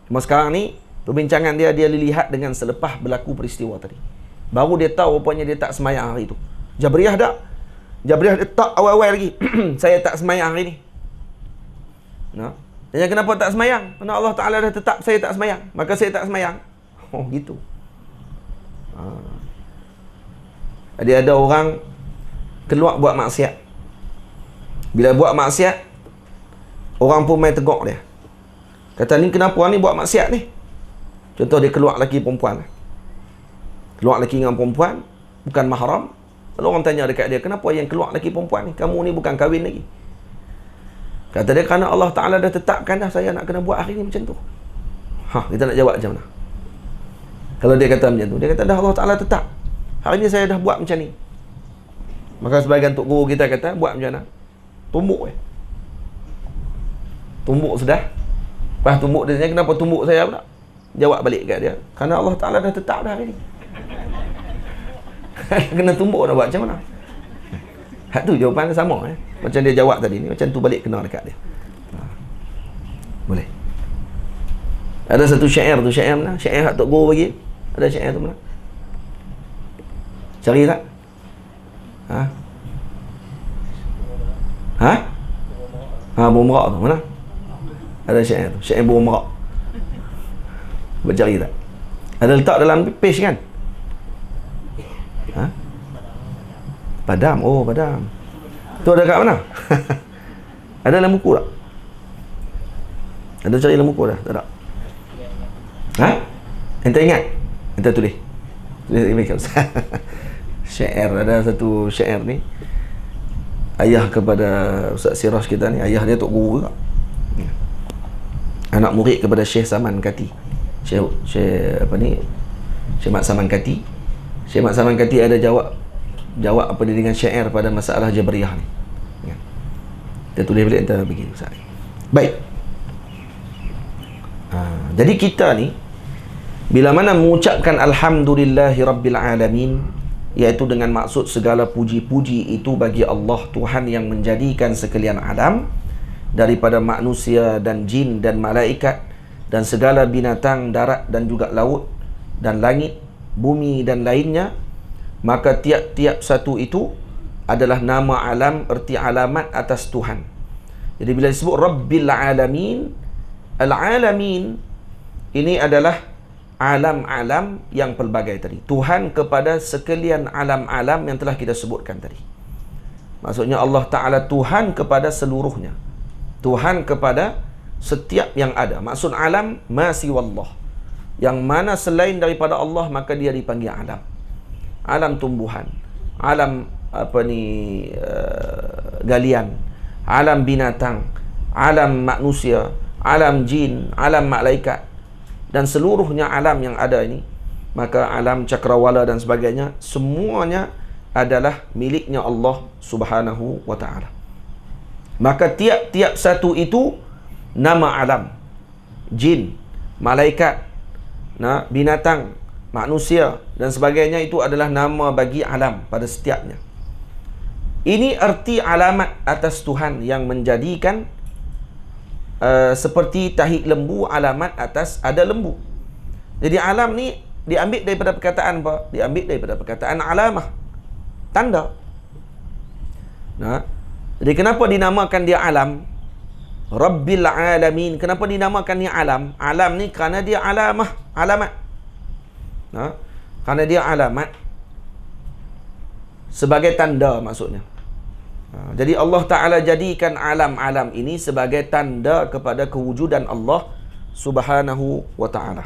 Cuma sekarang ni, perbincangan dia lihat dengan selepas berlaku peristiwa tadi. Baru dia tahu rupanya dia tak semayang hari itu. Jabriyah tak? Jabriyah dia tak awal-awal lagi. Saya tak semayang hari ni. Tanya kenapa tak semayang? Kerana Allah Ta'ala dah tetap saya tak semayang, maka saya tak semayang. Gitu. Jadi ada orang keluar buat maksiat. Bila buat maksiat, orang pun main tegak dia. Kata ni kenapa ni buat maksiat ni? Contoh dia keluar lelaki perempuan. Keluar lelaki dengan perempuan, bukan mahram. Lalu orang tanya dekat dia, kenapa yang keluar lelaki perempuan ni? Kamu ni bukan kahwin lagi. Kata dia, kerana Allah Ta'ala dah tetapkan dah saya nak kena buat hari ni macam tu. Kita nak jawab macam mana? Kalau dia kata macam tu, dia kata dah Allah Ta'ala tetap. Hari ni saya dah buat macam ni. Maka sebagian tok guru kita kata, buat macam mana? Tumbuk Tumbuk sudah. Lepas tumbuk dia tanya, kenapa tumbuk saya pula? Jawab balik kat dia, kerana Allah Ta'ala dah tetap dah hari ni. Kena tumbuk nak buat macam mana? Tu jawapan dia sama macam dia jawab tadi ni, macam tu balik kena dekat dia. Boleh. Ada satu syair tu, syair mana? Syair hak tok guru bagi. Ada syair tu mana? Cari tak? Burung merak tu mana? Ada syair tu, syair burung merak. Cuba cari tak? Ada letak dalam page kan? Padam. Padam. Tu ada kat mana? Ada dalam buku tak? Ada cari dalam buku dah? Tak ada? Ente ingat? Ente tulis. Syair. Ada satu syair ni. Ayah kepada Ustaz Siraj kita ni. Ayah dia tok guru juga. Anak murid kepada Syekh Saman Kati. Syekh Mat Saman Kati. Syekh Mat Saman Kati ada jawab apa dia dengan syair pada masalah Jabriyah ni. Kita tulis balik, kita begini. Baik. Jadi kita ni bila mana mengucapkan alhamdulillahi rabbil alamin, iaitu dengan maksud segala puji-puji itu bagi Allah Tuhan yang menjadikan sekalian alam daripada manusia dan jin dan malaikat dan segala binatang darat dan juga laut dan langit, bumi dan lainnya. Maka tiap-tiap satu itu adalah nama alam, erti alamat atas Tuhan. Jadi bila disebut Rabbil Alamin, Al-Alamin ini adalah alam-alam yang pelbagai tadi. Tuhan kepada sekalian alam-alam yang telah kita sebutkan tadi. Maksudnya Allah Ta'ala Tuhan kepada seluruhnya. Tuhan kepada setiap yang ada. Maksud alam, ma siwallah. Yang mana selain daripada Allah, maka dia dipanggil alam. Alam tumbuhan, alam galian, alam binatang, alam manusia, alam jin, alam malaikat, dan seluruhnya alam yang ada ini, maka alam cakrawala dan sebagainya, semuanya adalah miliknya Allah Subhanahu wa ta'ala. Maka tiap-tiap satu itu nama alam. Jin, malaikat, binatang, manusia dan sebagainya, itu adalah nama bagi alam pada setiapnya. Ini arti alamat atas Tuhan yang menjadikan seperti tahi lembu alamat atas ada lembu. Jadi alam ni diambil daripada perkataan apa? Diambil daripada perkataan alamah, tanda. Jadi kenapa dinamakan dia alam? Rabbil Alamin. Kenapa dinamakan dia alam? Alam ni kerana dia alamah, alamat. Kerana dia alamat sebagai tanda maksudnya. Jadi Allah Ta'ala jadikan alam-alam ini sebagai tanda kepada kewujudan Allah Subhanahu wa Ta'ala.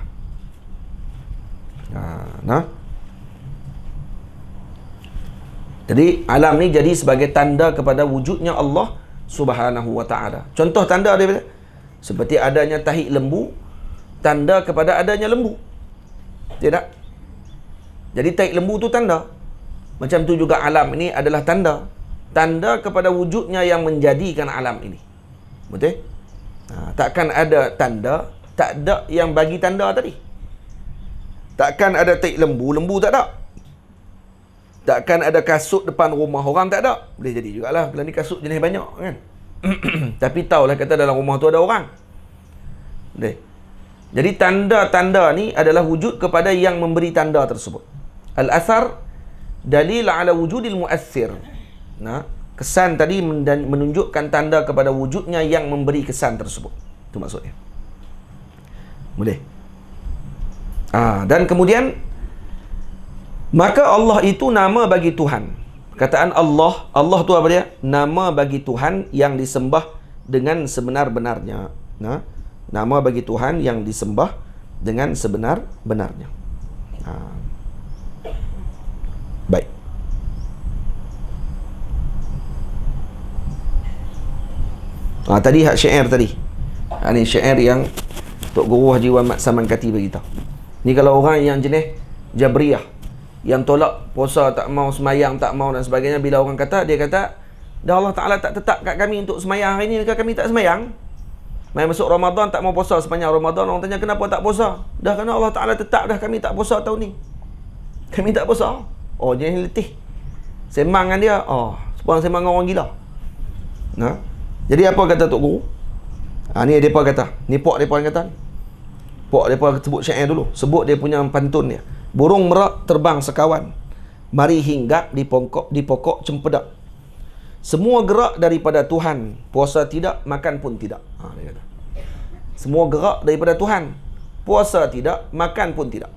Jadi alam ni jadi sebagai tanda kepada wujudnya Allah Subhanahu wa Ta'ala. Contoh tanda dia seperti adanya tahi lembu, tanda kepada adanya lembu. Tidak? Jadi tahi lembu tu tanda. Macam tu juga alam ini adalah tanda. Tanda kepada wujudnya yang menjadikan alam ini. Betul? Takkan ada tanda, tak ada yang bagi tanda tadi. Takkan ada tahi lembu, lembu tak ada. Takkan ada kasut depan rumah orang, tak ada. Boleh jadi jugalah, kalau ni kasut jenis banyak kan. Tapi tahulah kata dalam rumah tu ada orang. Boleh. Jadi tanda-tanda ni adalah wujud kepada yang memberi tanda tersebut. Al-athar dalil ala wujudil muathir. Kesan tadi menunjukkan tanda kepada wujudnya yang memberi kesan tersebut. Itu maksudnya. Boleh. Dan kemudian maka Allah itu nama bagi Tuhan. Kataan Allah, Allah tu apa dia? Nama bagi Tuhan yang disembah dengan sebenar-benarnya. Nama bagi Tuhan yang disembah dengan sebenar-benarnya. Baik. Tadi hak syair tadi. Ni syair yang Tok Guru Haji Muhammad Samankati beritahu. Ni kalau orang yang jenis Jabriyah, yang tolak puasa, tak mau semayang, tak mau dan sebagainya, bila orang kata, dia kata, dah Allah Ta'ala tak tetap kat kami untuk semayang hari ni, maka kami tak semayang. Mai masuk Ramadan tak mau puasa sepanjang Ramadan, orang tanya kenapa tak puasa? Dah kerana Allah Ta'ala tetap dah kami tak puasa tahun ni. Kami tak puasa. Oh, jenis letih. Sembang dengan dia, seorang sembang dengan orang gila. Jadi apa kata Tok Guru? Ni depa kata, ni puak depa kata. Puak depa sebut syair dulu, sebut dia punya pantun dia. Burung merak terbang sekawan, mari hinggap di pokok cempedak. Semua gerak daripada Tuhan, puasa tidak, makan pun tidak. Dia kata. Semua gerak daripada Tuhan, puasa tidak, makan pun tidak.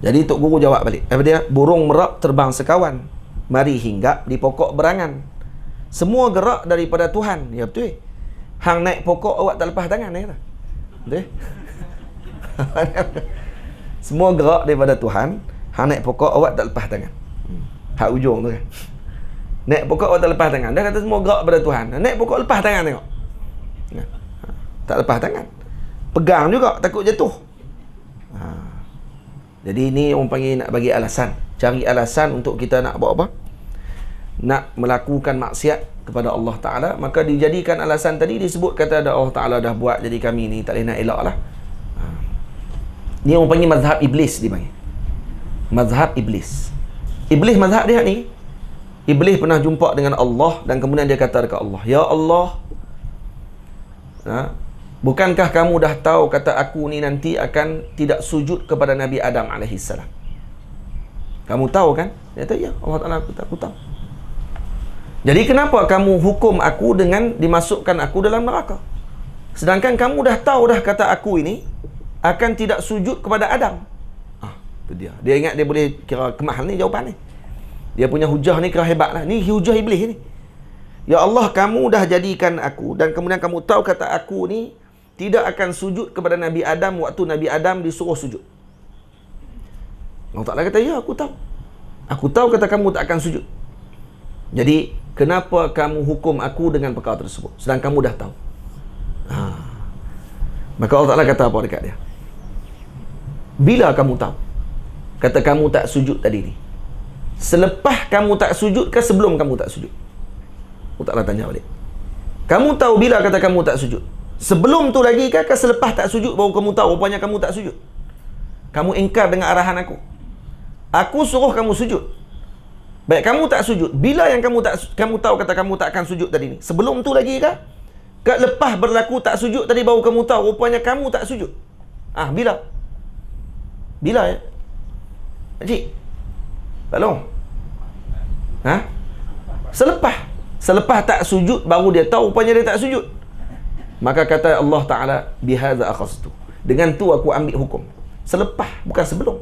Jadi Tok Guru jawab balik. Apa dia? Burung merak terbang sekawan, mari hinggap di pokok berangan. Semua gerak daripada Tuhan. Ya betul. Hang naik pokok awak tak lepas tangan, dia kata. Betul? Semua gerak daripada Tuhan. Hang naik pokok awak tak lepas tangan. Hak ujung tu kan. Naik pokok awak tak lepas tangan. Dia kata semua gerak daripada Tuhan. Naik pokok lepas tangan tengok. Tak lepas tangan. Pegang juga, takut jatuh. Jadi ni orang panggil nak bagi alasan. Cari alasan untuk kita nak buat apa? Nak melakukan maksiat kepada Allah Ta'ala. Maka dijadikan alasan tadi, disebut kata ada Allah Ta'ala dah buat, jadi kami ni tak boleh nak elak lah. Ni orang panggil mazhab iblis, dia panggil mazhab iblis. Iblis mazhab dia ni, iblis pernah jumpa dengan Allah dan kemudian dia kata dekat Allah, ya Allah, bukankah kamu dah tahu kata aku ni nanti akan tidak sujud kepada Nabi Adam AS? Kamu tahu kan? Dia kata, ya Allah Ta'ala, aku tahu. Jadi kenapa kamu hukum aku dengan dimasukkan aku dalam neraka? Sedangkan kamu dah tahu dah kata aku ini akan tidak sujud kepada Adam. Itu dia. Dia ingat dia boleh kira kemahal ni jawapan ni. Dia punya hujah ni kira hebat lah. Ni hujah iblis ni. Ya Allah, kamu dah jadikan aku dan kemudian kamu tahu kata aku ni tidak akan sujud kepada Nabi Adam waktu Nabi Adam disuruh sujud. Allah Ta'ala kata, ya aku tahu. Aku tahu kata kamu tak akan sujud. Jadi, kenapa kamu hukum aku dengan perkara tersebut? Sedang kamu dah tahu. Maka Allah Ta'ala kata apa dekat dia? Bila kamu tahu kata kamu tak sujud tadi ni? Selepas kamu tak sujud ke sebelum kamu tak sujud? Allah Ta'ala tanya balik. Kamu tahu bila kata kamu tak sujud? Sebelum tu lagi ke selepas tak sujud baru kamu tahu rupanya kamu tak sujud? Kamu ingkar dengan arahan aku. Aku suruh kamu sujud. Baik, kamu tak sujud. Bila yang kamu tahu kata kamu tak akan sujud tadi ni? Sebelum tu lagi ke? Lepas berlaku tak sujud tadi baru kamu tahu rupanya kamu tak sujud? Bila? Bila ya? Pakcik? Tak long? Selepas tak sujud baru dia tahu rupanya dia tak sujud. Maka kata Allah Ta'ala, bihadza akhastu. Dengan tu aku ambil hukum. Selepas, bukan sebelum.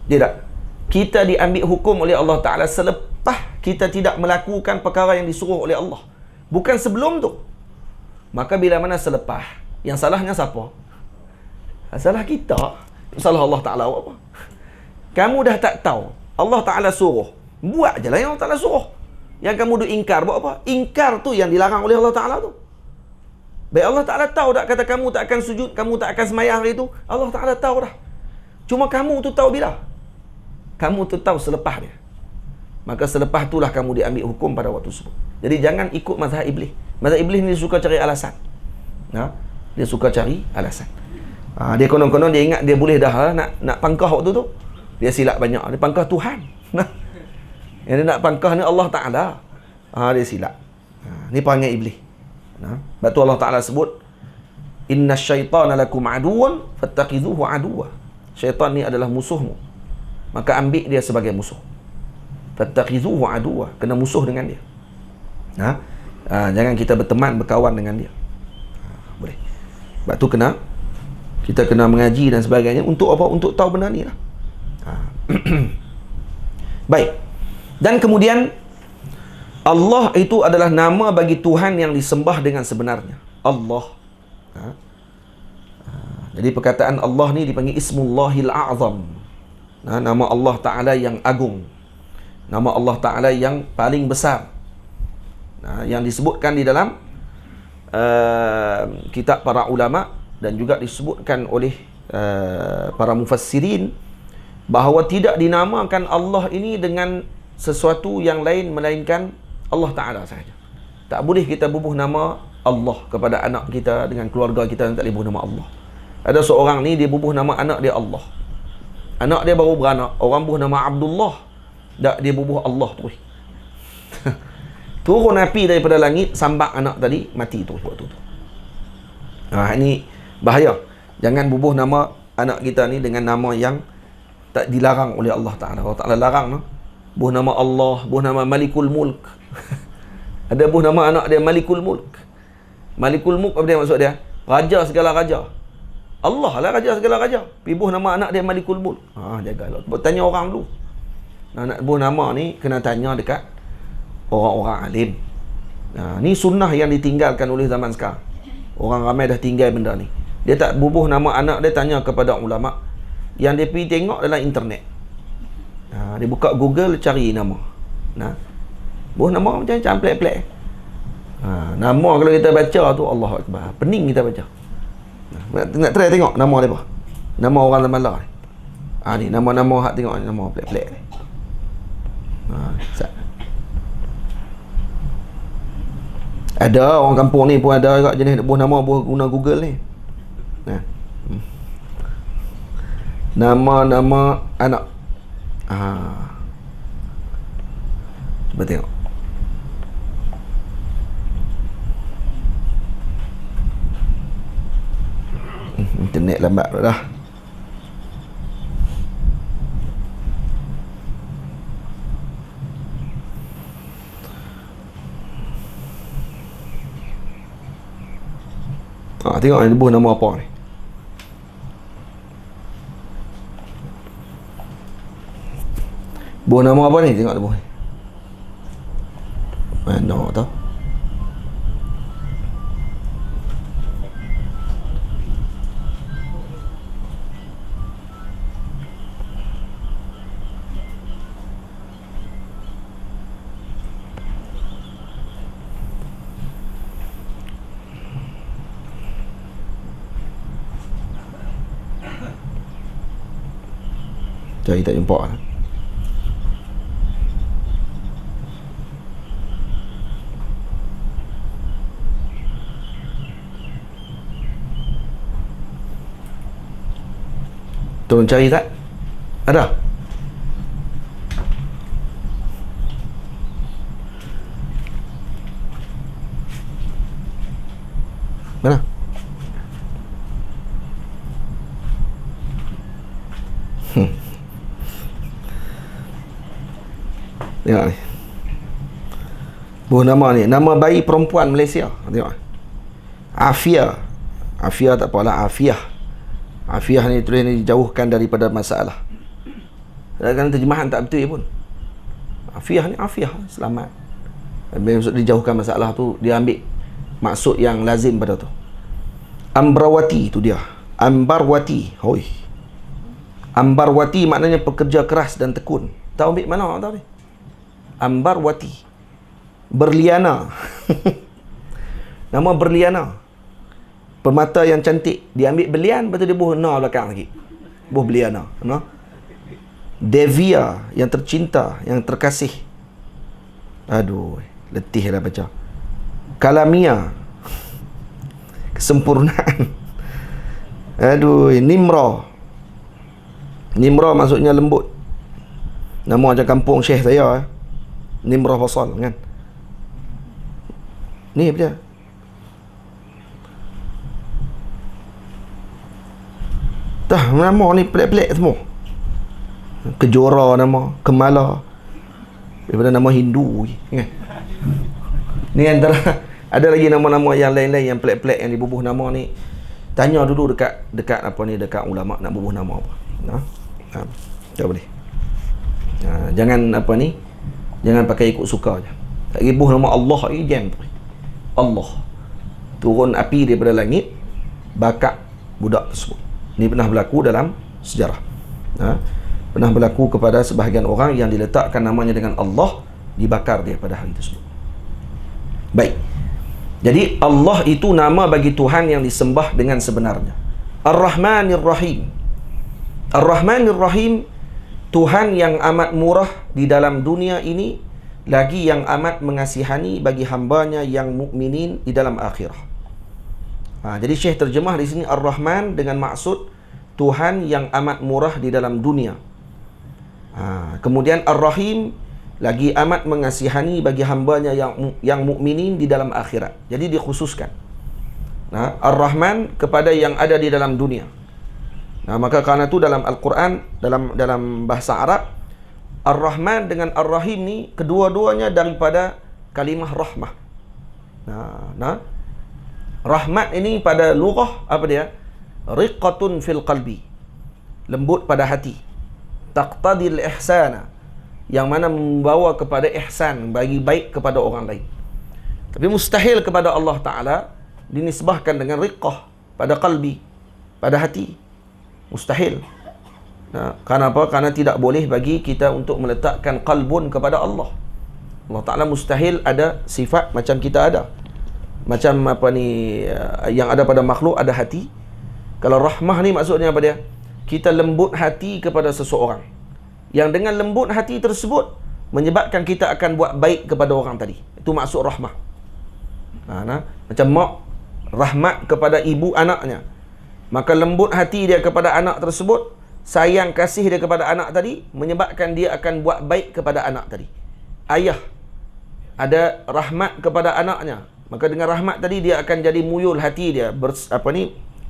Dia tak? Kita diambil hukum oleh Allah Ta'ala selepas kita tidak melakukan perkara yang disuruh oleh Allah, bukan sebelum tu. Maka bila mana selepas, yang salahnya siapa? Salah kita. Salah Allah Ta'ala apa? Kamu dah tak tahu, Allah Ta'ala suruh, buat je lah yang Allah Ta'ala suruh. Yang kamu duk ingkar, buat apa? Ingkar tu yang dilarang oleh Allah Ta'ala tu. Baik, Allah Ta'ala tahu tak kata kamu tak akan sujud, kamu tak akan sembahyang hari tu? Allah Ta'ala tahu dah. Cuma kamu tu tahu bila? Kamu tu tahu selepas dia. Maka selepas itulah kamu diambil hukum pada waktu tersebut. Jadi jangan ikut mazhab iblis. Mazhab iblis ni dia suka cari alasan. Dia suka cari alasan. Dia konon-konon dia ingat dia boleh dah nak pangkah waktu tu. Dia silap banyak. Dia pangkah Tuhan. Yang dia nak pangkah ni Allah Ta'ala. Dia silap. Ni perangai iblis. Sebab tu Allah Ta'ala sebut, inna syaitana lakum aduwan fattakhidhuhu aduwa. Syaitan ni adalah musuhmu, maka ambil dia sebagai musuh. Fattakhidhuhu aduwa, kena musuh dengan dia. Jangan kita berteman, berkawan dengan dia. Boleh. Sebab tu kita kena mengaji dan sebagainya. Untuk apa? Untuk tahu benda ni lah. Baik. Dan kemudian Allah itu adalah nama bagi Tuhan yang disembah dengan sebenarnya. Allah. Jadi perkataan Allah ni dipanggil Ismullahil A'zam. Nama Allah Ta'ala yang agung. Nama Allah Ta'ala yang paling besar. Yang disebutkan di dalam kitab para ulama dan juga disebutkan oleh para mufassirin bahawa tidak dinamakan Allah ini dengan sesuatu yang lain melainkan Allah Ta'ala sahaja. Tak boleh kita bubuh nama Allah kepada anak kita dengan keluarga kita, tak boleh bubuh nama Allah. Ada seorang ni dia bubuh nama anak dia Allah. Anak dia baru beranak, orang bubuh nama Abdullah. Tak, dia bubuh Allah terus. Turun api daripada langit, sambak anak tadi, mati terus waktu tu. Ini bahaya. Jangan bubuh nama anak kita ni dengan nama yang tak dilarang oleh Allah Ta'ala. Allah Ta'ala larang, no? Buh nama Allah, buh nama Malikul Mulk. Ada buh nama anak dia Malikul Mulk. Malikul Mulk apa dia maksud dia? Raja segala raja. Allah lah raja segala raja. Pergi buh nama anak dia Malikul Mulk. Jagalah. Tanya orang dulu. Nak buh nama ni kena tanya dekat orang-orang alim. Ni sunnah yang ditinggalkan oleh zaman sekarang. Orang ramai dah tinggal benda ni. Dia tak bubuh nama anak dia, tanya kepada ulama. Yang dia pergi tengok dalam internet. Dia buka Google, cari nama. Buh nama macam-macam pelik-pelik. Nama kalau kita baca tu Allah Akbar, pening kita baca. Nak try tengok nama dia apa. Nama orang zaman lah. Ni nama-nama hak tengok ni, nama pelik-pelik ni. Ada orang kampung ni pun ada juga jenis buh nama buh guna Google ni. Nama-nama anak. Cuba tengok. Internet lambat dah. Tengok ni buah nama apa ni. Buah nama apa ni? Tengok buah ni. Mana tau? Cari tak jumpa lah. Tolong cari tak? Ada? Mana? Tengok ni. Buah nama ni. Nama bayi perempuan Malaysia. Tengok. Afia. Afia tak apalah. Afiah. Afiah ni tulis ni dijauhkan daripada masalah. Kadang-kadang terjemahan tak betul pun. Afiah ni afiah. Selamat. Maksud dijauhkan masalah tu, dia ambil maksud yang lazim pada tu. Ambarwati tu dia. Ambarwati. Hoi. Ambarwati maknanya pekerja keras dan tekun. Tahu ambil mana tahu ni? Ambarwati. Berliana. Nama berliana. Permata yang cantik. Dia ambil belian, lepas tu dia buh na belakang lagi. Buh beliana. No? Devia, yang tercinta, yang terkasih. Aduh, letih dah baca. Kalamia. Kesempurnaan. Aduh, Nimra. Nimra maksudnya lembut. Nama macam kampung Syekh saya. Nimrah Fasal kan. Ni apa dia? Dah nama ni pelik-pelik semua. Kejora nama, Kemala. Daripada nama Hindu kan. Ni antara ada lagi nama-nama yang lain-lain yang pelik-pelik yang dibubuh nama ni. Tanya dulu dekat apa ni, dekat ulama nak bubuh nama apa. Tak boleh. Jangan apa ni, jangan pakai ikut suka je. Tak ribuh nama Allah ni jam tu. Allah turun api daripada langit bakar budak tersebut. Ini pernah berlaku dalam sejarah. Pernah berlaku kepada sebahagian orang yang diletakkan namanya dengan Allah, dibakar dia pada hari tersebut. Baik. Jadi Allah itu nama bagi Tuhan yang disembah dengan sebenarnya. Ar-Rahmanir Rahim. Ar-Rahmanir Rahim, Tuhan yang amat murah di dalam dunia ini, lagi yang amat mengasihani bagi hambanya yang mukminin di dalam akhirah. Jadi Syekh terjemah di sini Ar-Rahman dengan maksud Tuhan yang amat murah di dalam dunia. Kemudian Ar-Rahim, lagi amat mengasihani bagi hambanya yang mukminin di dalam akhirat. Jadi dikhususkan. Ar-Rahman kepada yang ada di dalam dunia. Maka kerana itu dalam Al-Quran, dalam bahasa Arab, Ar-Rahman dengan Ar-Rahim ni kedua-duanya daripada kalimah rahmah. Rahmat ini pada lughah apa dia? Riqqatun fil qalbi. Lembut pada hati. Taqtadil ihsana. Yang mana membawa kepada ihsan, bagi baik kepada orang lain. Tapi mustahil kepada Allah Ta'ala dinisbahkan dengan riqqah pada qalbi, pada hati. Mustahil. Kerana apa? Kerana tidak boleh bagi kita untuk meletakkan qalbun kepada Allah. Allah Ta'ala mustahil ada sifat macam kita ada. Macam apa ni, yang ada pada makhluk ada hati. Kalau rahmah ni maksudnya apa dia? Kita lembut hati kepada seseorang, yang dengan lembut hati tersebut menyebabkan kita akan buat baik kepada orang tadi. Itu maksud rahmah. Macam mak rahmat kepada ibu anaknya, maka lembut hati dia kepada anak tersebut sayang kasih dia kepada anak tadi menyebabkan dia akan buat baik kepada anak tadi. Ayah ada rahmat kepada anaknya, maka dengan rahmat tadi dia akan jadi muyul hati dia,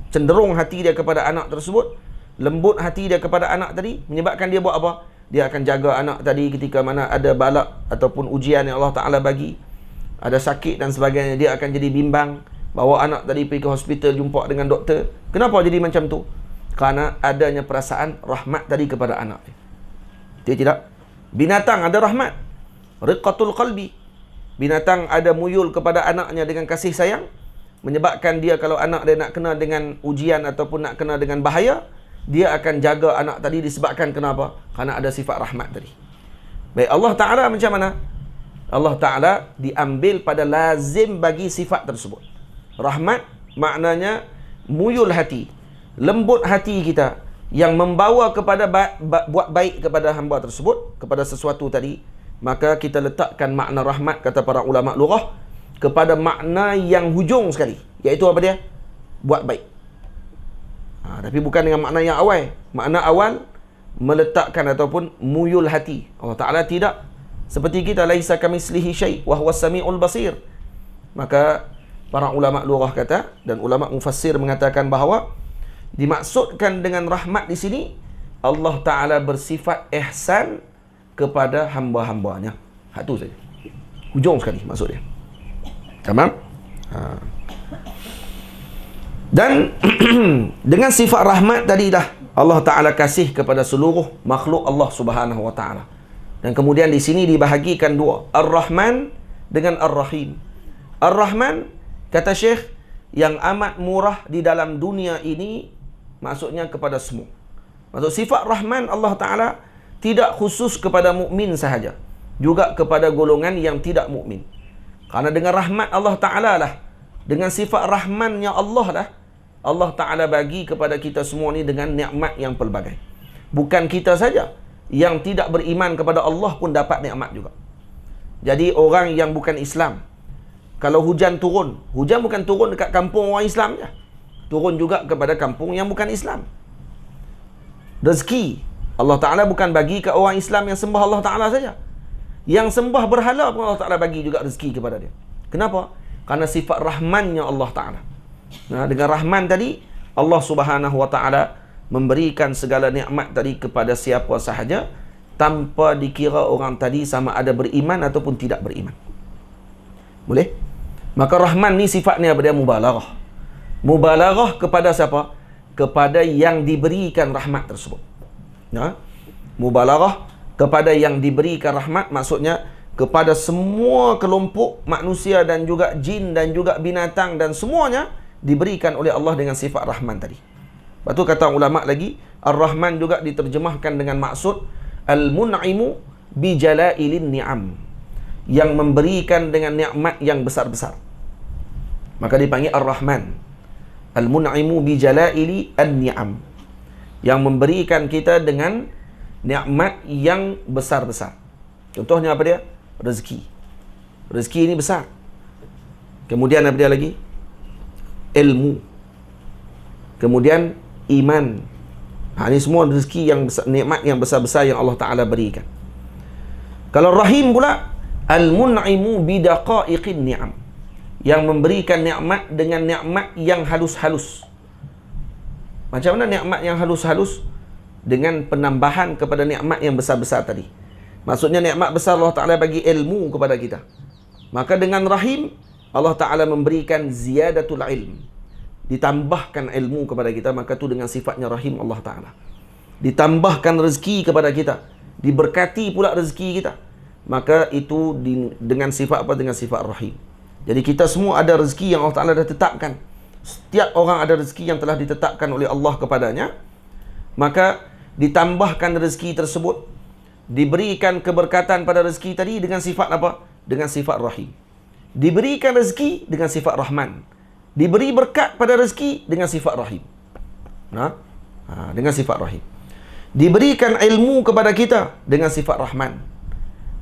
cenderung hati dia kepada anak tersebut, lembut hati dia kepada anak tadi, menyebabkan dia buat apa? Dia akan jaga anak tadi ketika mana ada balak ataupun ujian yang Allah Ta'ala bagi, ada sakit dan sebagainya, dia akan jadi bimbang, bawa anak tadi pergi ke hospital, jumpa dengan doktor. Kenapa jadi macam tu? Kerana adanya perasaan rahmat tadi kepada anak dia. Tidak? Binatang ada rahmat, riqatul qalbi. Binatang ada muyul kepada anaknya dengan kasih sayang, menyebabkan dia kalau anak dia nak kena dengan ujian ataupun nak kena dengan bahaya, dia akan jaga anak tadi disebabkan kenapa? Kerana ada sifat rahmat tadi. Baik, Allah Ta'ala macam mana? Allah Ta'ala diambil pada lazim bagi sifat tersebut. Rahmat maknanya muyul hati, lembut hati kita yang membawa kepada buat baik kepada hamba tersebut, kepada sesuatu tadi. Maka kita letakkan makna rahmat, kata para ulama lughah, kepada makna yang hujung sekali, iaitu apa dia? Buat baik. Tapi bukan dengan makna yang awal. Makna awal meletakkan ataupun muyul hati. Allah Ta'ala tidak seperti kita, laisa kamitslihi syai' wa huwas samiul basir. Maka para ulama lughah kata dan ulama mufassir mengatakan bahawa dimaksudkan dengan rahmat di sini Allah Ta'ala bersifat ihsan kepada hamba-hambanya. Hak tu saja. Hujung sekali maksud dia. Tamam? Dan dengan sifat rahmat tadi dah Allah Ta'ala kasih kepada seluruh makhluk Allah Subhanahu Wa Ta'ala. Dan kemudian di sini dibahagikan dua, Ar-Rahman dengan Ar-Rahim. Ar-Rahman, kata Syekh, yang amat murah di dalam dunia ini, maksudnya kepada semua. Maksud sifat Rahman Allah Ta'ala tidak khusus kepada mukmin sahaja, juga kepada golongan yang tidak mukmin. Karena dengan rahmat Allah Ta'ala lah, dengan sifat rahmannya Allah lah, Allah Ta'ala bagi kepada kita semua ni dengan nikmat yang pelbagai. Bukan kita saja, yang tidak beriman kepada Allah pun dapat nikmat juga. Jadi orang yang bukan Islam, kalau hujan turun, hujan bukan turun dekat kampung orang Islam je, turun juga kepada kampung yang bukan Islam. Rezeki Allah Ta'ala bukan bagi ke orang Islam yang sembah Allah Ta'ala saja, yang sembah berhala pun Allah Ta'ala bagi juga rezeki kepada dia. Kenapa? Karena sifat rahmannya Allah Ta'ala. Dengan rahman tadi, Allah Subhanahu Wa Ta'ala memberikan segala nikmat tadi kepada siapa sahaja, tanpa dikira orang tadi sama ada beriman ataupun tidak beriman. Boleh? Maka rahman ni sifatnya apa dia? Mubalaghah. Mubalaghah kepada siapa? Kepada yang diberikan rahmat tersebut. Mubalaghah kepada yang diberikan rahmat, maksudnya kepada semua kelompok manusia dan juga jin dan juga binatang dan semuanya diberikan oleh Allah dengan sifat rahman tadi. Lepas tu kata ulama lagi, Ar-Rahman juga diterjemahkan dengan maksud Al-Mun'imu bi jalailin ni'am, yang memberikan dengan nikmat yang besar-besar. Maka dipanggil Ar-Rahman. Al-Mun'imu bi jalaili an-ni'am, yang memberikan kita dengan nikmat yang besar-besar. Contohnya apa dia? Rezeki. Rezeki ini besar. Kemudian apa dia lagi? Ilmu. Kemudian iman. Ini semua rezeki yang besar, nikmat yang besar-besar yang Allah Ta'ala berikan. Kalau Rahim pula, Al-Mun'imu bidaqaiqin ni'am, yang memberikan nikmat dengan nikmat yang halus-halus. Macam mana nikmat yang halus-halus? Dengan penambahan kepada nikmat yang besar-besar tadi. Maksudnya nikmat besar Allah Ta'ala bagi ilmu kepada kita. Maka dengan Rahim, Allah Ta'ala memberikan ziyadatul ilm, ditambahkan ilmu kepada kita. Maka tu dengan sifatnya Rahim Allah Ta'ala. Ditambahkan rezeki kepada kita, diberkati pula rezeki kita. Maka itu dengan sifat apa? Dengan sifat Rahim. Jadi kita semua ada rezeki yang Allah Ta'ala dah tetapkan. Setiap orang ada rezeki yang telah ditetapkan oleh Allah kepadanya. Maka ditambahkan rezeki tersebut, diberikan keberkatan pada rezeki tadi dengan sifat apa? Dengan sifat Rahim. Diberikan rezeki dengan sifat Rahman. Diberi berkat pada rezeki dengan sifat Rahim. Dengan sifat Rahim. Diberikan ilmu kepada kita dengan sifat Rahman.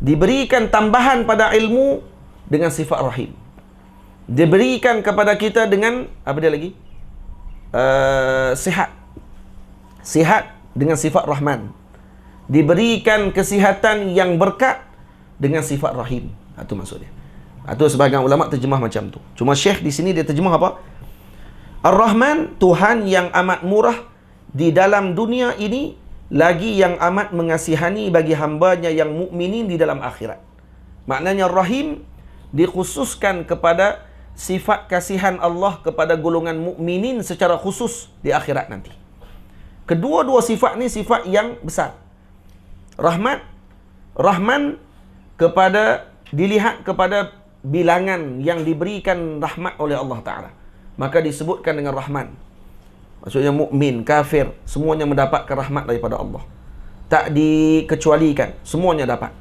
Diberikan tambahan pada ilmu dengan sifat Rahim. Diberikan kepada kita dengan apa dia lagi? Sihat. Sihat dengan sifat Rahman. Diberikan kesihatan yang berkat dengan sifat Rahim. Itu maksudnya. Itu sebahagian ulama terjemah macam tu. Cuma Syekh di sini dia terjemah apa? Ar-Rahman, Tuhan yang amat murah di dalam dunia ini, lagi yang amat mengasihani bagi hambanya yang mukminin di dalam akhirat. Maknanya Rahim dikhususkan kepada sifat kasihan Allah kepada golongan mukminin secara khusus di akhirat nanti. Kedua-dua sifat ni sifat yang besar. Rahman kepada dilihat kepada bilangan yang diberikan rahmat oleh Allah Ta'ala, maka disebutkan dengan Rahman. Maksudnya mukmin, kafir, semuanya mendapatkan rahmat daripada Allah. Tak dikecualikan, semuanya dapat.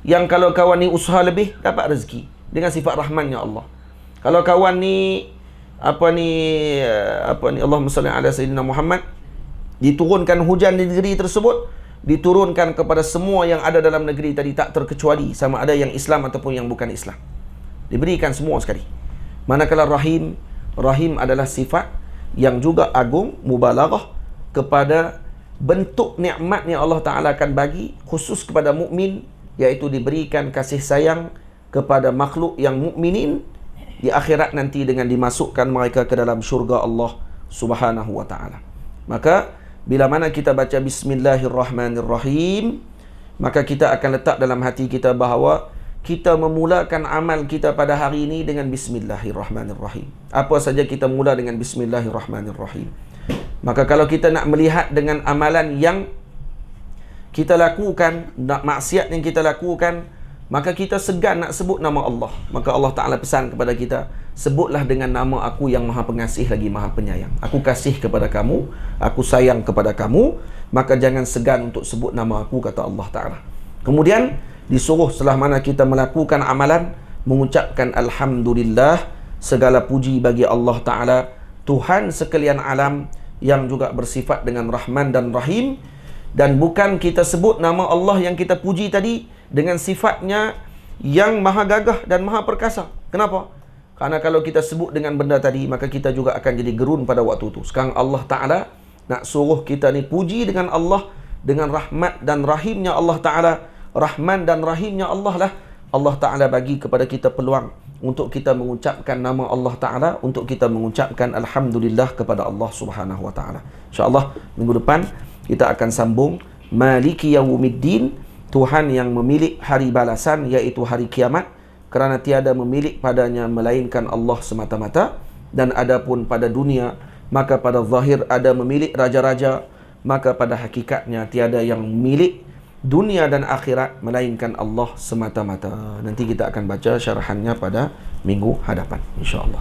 Yang kalau kawan ni usaha lebih, dapat rezeki dengan sifat rahmannya Allah. Kalau kawan ni Allahumma salli ala sayyidina Muhammad, diturunkan hujan di negeri tersebut, diturunkan kepada semua yang ada dalam negeri tadi, tak terkecuali sama ada yang Islam ataupun yang bukan Islam. Diberikan semua sekali. Manakala Rahim adalah sifat yang juga agung, mubalaghah kepada bentuk nikmat yang Allah Ta'ala akan bagi khusus kepada mukmin, iaitu diberikan kasih sayang kepada makhluk yang mukminin di akhirat nanti dengan dimasukkan mereka ke dalam syurga Allah Subhanahu wa Ta'ala. Maka bila mana kita baca Bismillahirrahmanirrahim, maka kita akan letak dalam hati kita bahawa kita memulakan amal kita pada hari ini dengan Bismillahirrahmanirrahim. Apa saja kita mula dengan Bismillahirrahmanirrahim. Maka kalau kita nak melihat dengan amalan yang kita lakukan, maksiat yang kita lakukan, maka kita segan nak sebut nama Allah. Maka Allah Ta'ala pesan kepada kita, sebutlah dengan nama aku yang maha pengasih lagi maha penyayang. Aku kasih kepada kamu, aku sayang kepada kamu, maka jangan segan untuk sebut nama aku, kata Allah Ta'ala. Kemudian disuruh setelah mana kita melakukan amalan, mengucapkan Alhamdulillah, segala puji bagi Allah Ta'ala, Tuhan sekalian alam, yang juga bersifat dengan Rahman dan Rahim. Dan bukan kita sebut nama Allah yang kita puji tadi dengan sifatnya yang maha gagah dan maha perkasa. Kenapa? Karena kalau kita sebut dengan benda tadi, maka kita juga akan jadi gerun pada waktu itu. Sekarang Allah Ta'ala nak suruh kita ni puji dengan Allah, dengan rahmat dan rahimnya Allah Ta'ala. Rahman dan rahimnya Allah lah. Allah Ta'ala bagi kepada kita peluang untuk kita mengucapkan nama Allah Ta'ala, untuk kita mengucapkan Alhamdulillah kepada Allah Subhanahu wa Ta'ala. InsyaAllah minggu depan kita akan sambung Maliki Yawmiddin, Tuhan yang memilih hari balasan, iaitu hari kiamat, kerana tiada memilih padanya melainkan Allah semata-mata. Dan adapun pada dunia, maka pada zahir ada memilih raja-raja, maka pada hakikatnya tiada yang milik dunia dan akhirat melainkan Allah semata-mata. Nanti kita akan baca syarahannya pada minggu hadapan, insya-Allah.